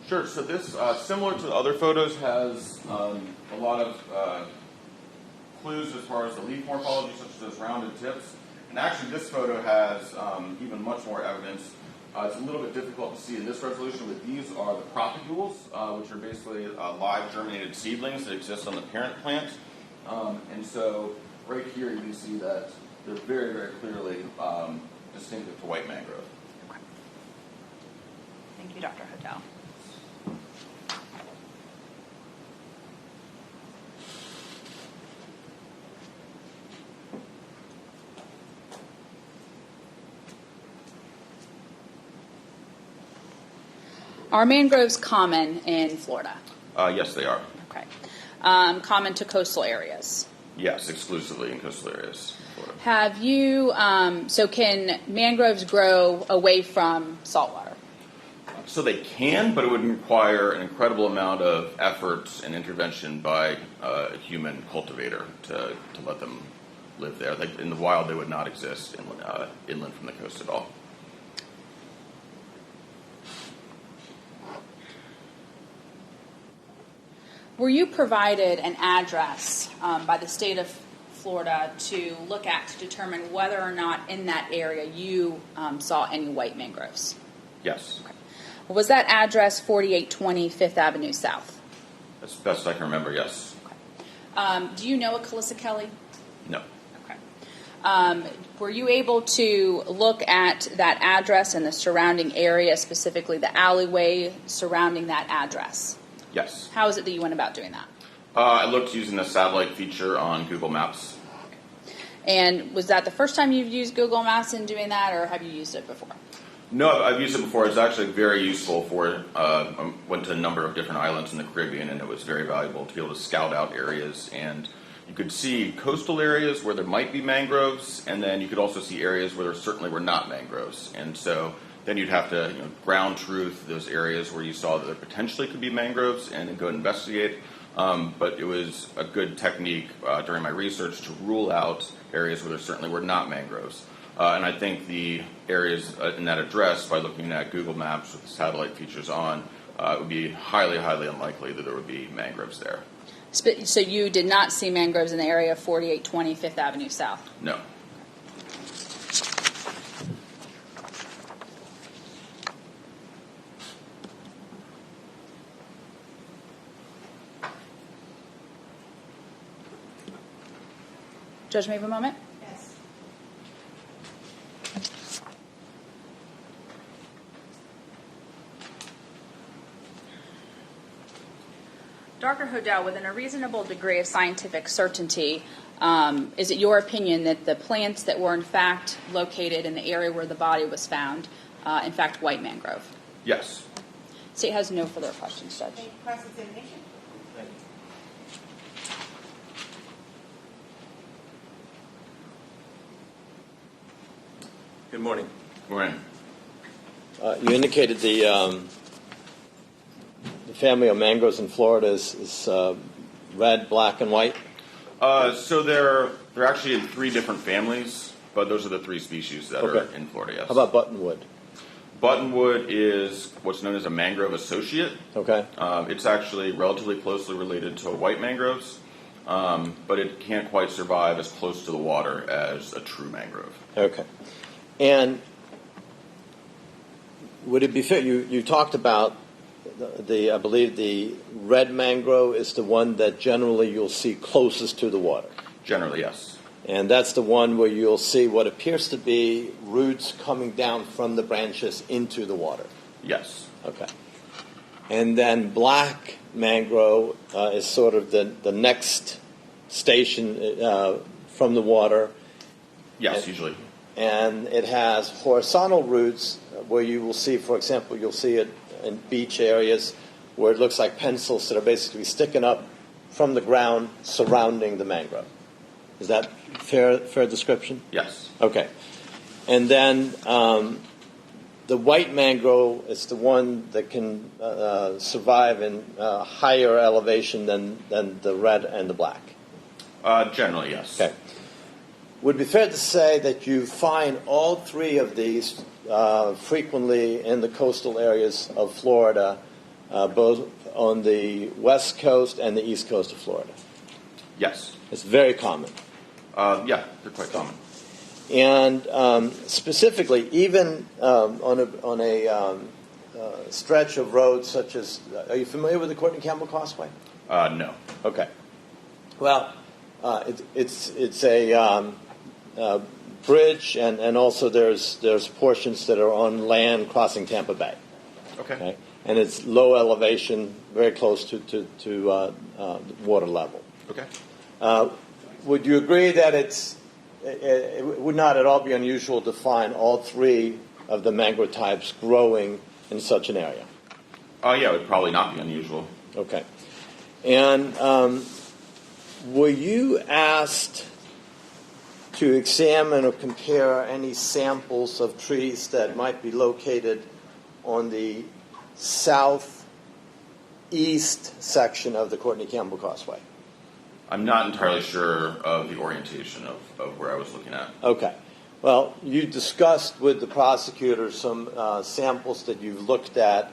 Sure. So this, similar to the other photos, has a lot of clues as far as the leaf morphology, such as those rounded tips. And actually, this photo has even much more evidence. It's a little bit difficult to see in this resolution, but these are the propagules, which are basically live germinated seedlings that exist on the parent plant. And so right here, you can see that they're very, very clearly distinctive to white mangrove. Okay. Thank you, Dr. Hodel. Are mangroves common in Florida? Yes, they are. Okay. Common to coastal areas? Yes, exclusively in coastal areas. Florida. Have you, so can mangroves grow away from saltwater? So they can, but it would require an incredible amount of effort and intervention by a human cultivator to let them live there. Like in the wild, they would not exist inland from the coast at all. Were you provided an address by the state of Florida to look at to determine whether or not in that area you saw any white mangroves? Yes. Okay. Was that address 4820 Fifth Avenue South? As best I can remember, yes. Okay. Do you know a Calissa Kelly? No. Okay. Were you able to look at that address and the surrounding area, specifically the alleyway surrounding that address? Yes. How is it that you went about doing that? I looked using the satellite feature on Google Maps. And was that the first time you've used Google Maps in doing that, or have you used it before? No, I've used it before. It's actually very useful for, I went to a number of different islands in the Caribbean, and it was very valuable to be able to scout out areas. And you could see coastal areas where there might be mangroves, and then you could also see areas where there certainly were not mangroves. And so then you'd have to ground truth those areas where you saw that there potentially could be mangroves and then go investigate. But it was a good technique during my research to rule out areas where there certainly were not mangroves. And I think the areas in that address, by looking at Google Maps with the satellite features on, it would be highly, highly unlikely that there would be mangroves there. So you did not see mangroves in the area of 4820 Fifth Avenue South? No. Judge, may I have a moment? Yes. Dr. Hodel, within a reasonable degree of scientific certainty, is it your opinion that the plants that were in fact located in the area where the body was found, in fact, white mangrove? Yes. State has no further questions, Judge. Any cross-examination? Thank you. Good morning. Morning. You indicated the family of mangroves in Florida is red, black, and white. So they're actually in 3 different families, but those are the 3 species that are in Florida. Yes. How about buttonwood? Buttonwood is what's known as a mangrove associate. Okay. It's actually relatively closely related to white mangroves, but it can't quite survive as close to the water as a true mangrove. Okay. And would it be fair? You talked about I believe the red mangrove is the one that generally you'll see closest to the water. Generally, yes. And that's the one where you'll see what appears to be roots coming down from the branches into the water. Yes. Okay. And then black mangrove is sort of the next station from the water. Yes, usually. And it has horizontal roots where you will see, for example, you'll see it in beach areas where it looks like pencils that are basically sticking up from the ground surrounding the mangrove. Is that fair description? Yes. Okay. And then the white mangrove is the one that can survive in higher elevation than the red and the black. Generally, yes. Okay. Would it be fair to say that you find all 3 of these frequently in the coastal areas of Florida, both on the west coast and the east coast of Florida? Yes. It's very common. Yeah, they're quite common. And specifically, even on a stretch of roads such as, are you familiar with the Courtney Campbell Causeway? No. Okay. Well, it's a bridge, and also there's portions that are on land crossing Tampa Bay. Okay. And it's low elevation, very close to water level. Okay. Would you agree that it would not at all be unusual to find all 3 of the mangrove types growing in such an area? Yeah, it would probably not be unusual. Okay. And were you asked to examine or compare any samples of trees that might be located on the southeast section of the Courtney Campbell Causeway? I'm not entirely sure of the orientation of where I was looking at. Okay. Well, you discussed with the prosecutor some samples that you've looked at.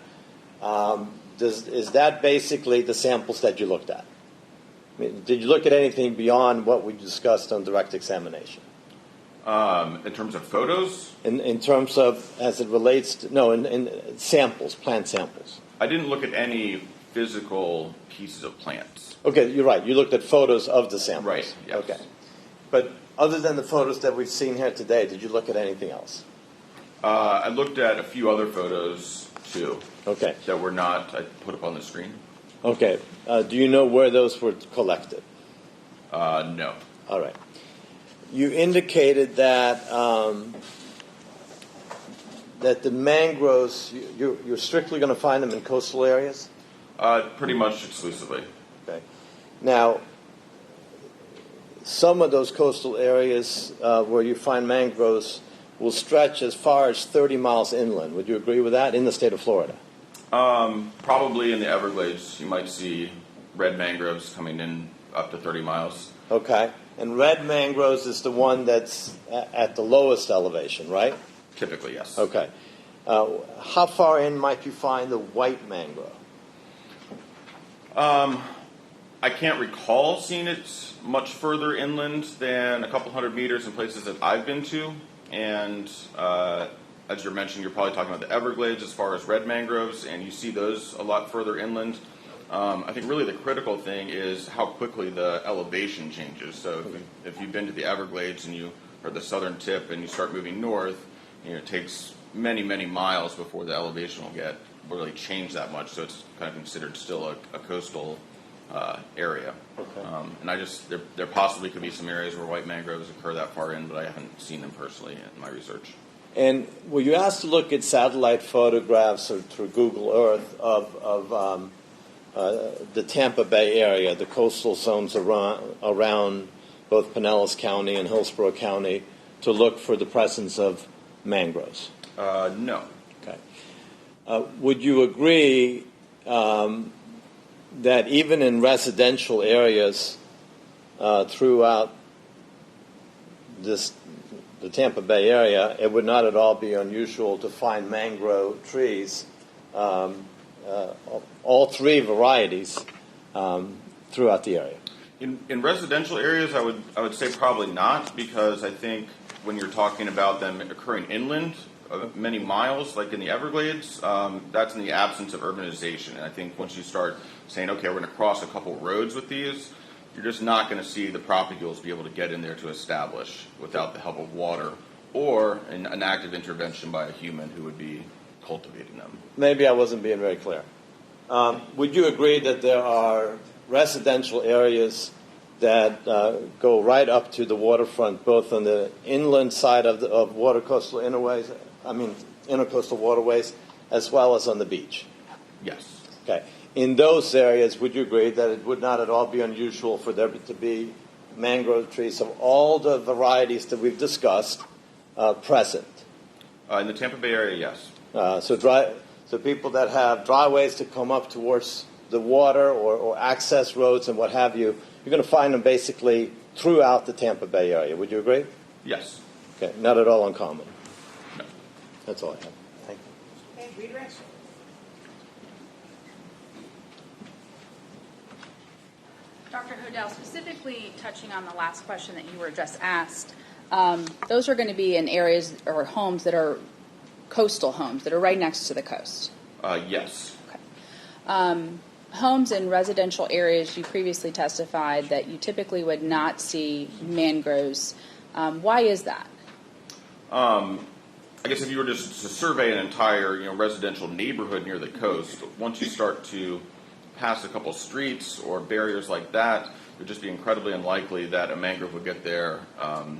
Is that basically the samples that you looked at? I mean, did you look at anything beyond what we discussed on direct examination? In terms of photos? In terms of, as it relates to, no, in samples, plant samples. I didn't look at any physical pieces of plants. Okay, you're right. You looked at photos of the samples. Right, yes. Okay. But other than the photos that we've seen here today, did you look at anything else? I looked at a few other photos, too. Okay. That were not put up on the screen. Okay. Do you know where those were collected? No. All right. You indicated that that the mangroves, you're strictly going to find them in coastal areas? Pretty much exclusively. Okay. Now, some of those coastal areas where you find mangroves will stretch as far as 30 miles inland. Would you agree with that, in the state of Florida? Probably in the Everglades, you might see red mangroves coming in up to 30 miles. Okay. And red mangroves is the one that's at the lowest elevation, right? Typically, yes. Okay. How far in might you find the white mangrove? I can't recall seeing it much further inland than a couple hundred meters in places that I've been to. And as you're mentioning, you're probably talking about the Everglades as far as red mangroves, and you see those a lot further inland. I think really the critical thing is how quickly the elevation changes. So if you've been to the Everglades or the southern tip and you start moving north, it takes many, many miles before the elevation will really change that much. So it's kind of considered still a coastal area. Okay. And there possibly could be some areas where white mangroves occur that far in, but I haven't seen them personally in my research. And were you asked to look at satellite photographs or through Google Earth of the Tampa Bay area, the coastal zones around both Pinellas County and Hillsborough County, to look for the presence of mangroves? No. Okay. Would you agree that even in residential areas throughout the Tampa Bay area, it would not at all be unusual to find mangrove trees, all three varieties, throughout the area? In residential areas, I would say probably not, because I think when you're talking about them occurring inland, many miles, like in the Everglades, that's in the absence of urbanization. And I think once you start saying, okay, we're going to cross a couple roads with these, you're just not going to see the propagules be able to get in there to establish without the help of water or an active intervention by a human who would be cultivating them. Maybe I wasn't being very clear. Would you agree that there are residential areas that go right up to the waterfront, both on the inland side of intercoastal waterways, as well as on the beach? Yes. Okay. In those areas, would you agree that it would not at all be unusual for there to be mangrove trees of all the varieties that we've discussed present? In the Tampa Bay area, yes. So people that have dryways to come up towards the water or access roads and what have you, you're going to find them basically throughout the Tampa Bay area. Would you agree? Yes. Okay, not at all uncommon. No. That's all I have. Thank you. Okay, redirect. Dr. Hodel, specifically touching on the last question that you were just asked, those are going to be in areas or homes that are coastal homes that are right next to the coast. Yes. Okay. Homes in residential areas, you previously testified that you typically would not see mangroves. Why is that? I guess if you were just to survey an entire residential neighborhood near the coast, once you start to pass a couple streets or barriers like that, it would just be incredibly unlikely that a mangrove would get there on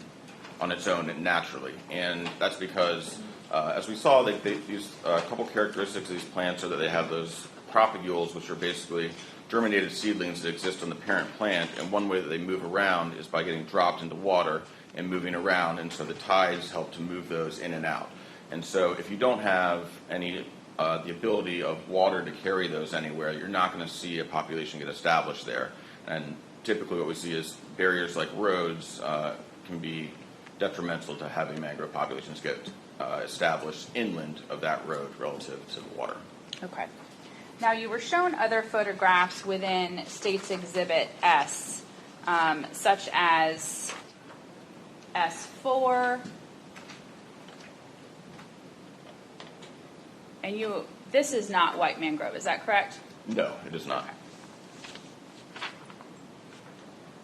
its own naturally. And that's because, as we saw, these couple characteristics of these plants are that they have those propagules, which are basically germinated seedlings that exist on the parent plant, and one way that they move around is by getting dropped into water and moving around, and so the tides help to move those in and out. And so if you don't have any the ability of water to carry those anywhere, you're not going to see a population get established there. And typically what we see is barriers like roads can be detrimental to having mangrove populations get established inland of that road relative to the water. Okay. Now, you were shown other photographs within State's Exhibit S, such as S4, and this is not white mangrove, is that correct? No, it is not. Okay.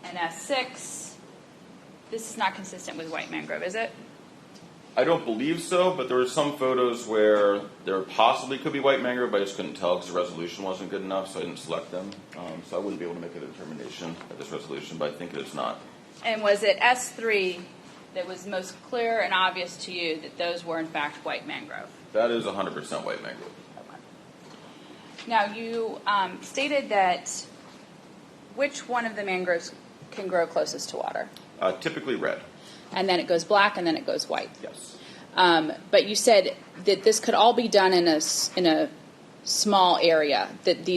And S6, this is not consistent with white mangrove, is it? I don't believe so, but there were some photos where there possibly could be white mangrove, but I just couldn't tell because the resolution wasn't good enough, so I didn't select them. So I wouldn't be able to make a determination at this resolution, but I think it is not. And was it S3 that was most clear and obvious to you that those were in fact white mangrove? That is 100% white mangrove. Okay. Now, you stated that which one of the mangroves can grow closest to water? Typically red. And then it goes black, and then it goes white. Yes. But you said that this could all be done in a small area. That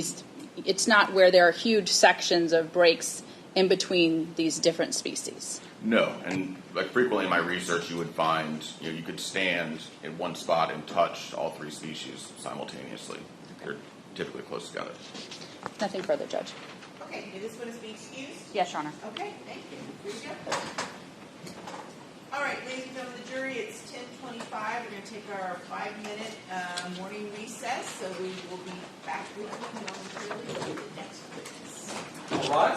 it's not where there are huge sections of breaks in between these different species. No, and like frequently in my research, you would find you could stand in one spot and touch all three species simultaneously. They're typically close together. Nothing further, Judge. Okay, is this one is being excused? Yes, Your Honor. Okay, thank you. Here we go. All right, ladies and gentlemen of the jury, it's 10:25. We're going to take our 5-minute morning recess, so we will be back with you momentarily with the next witness. All right.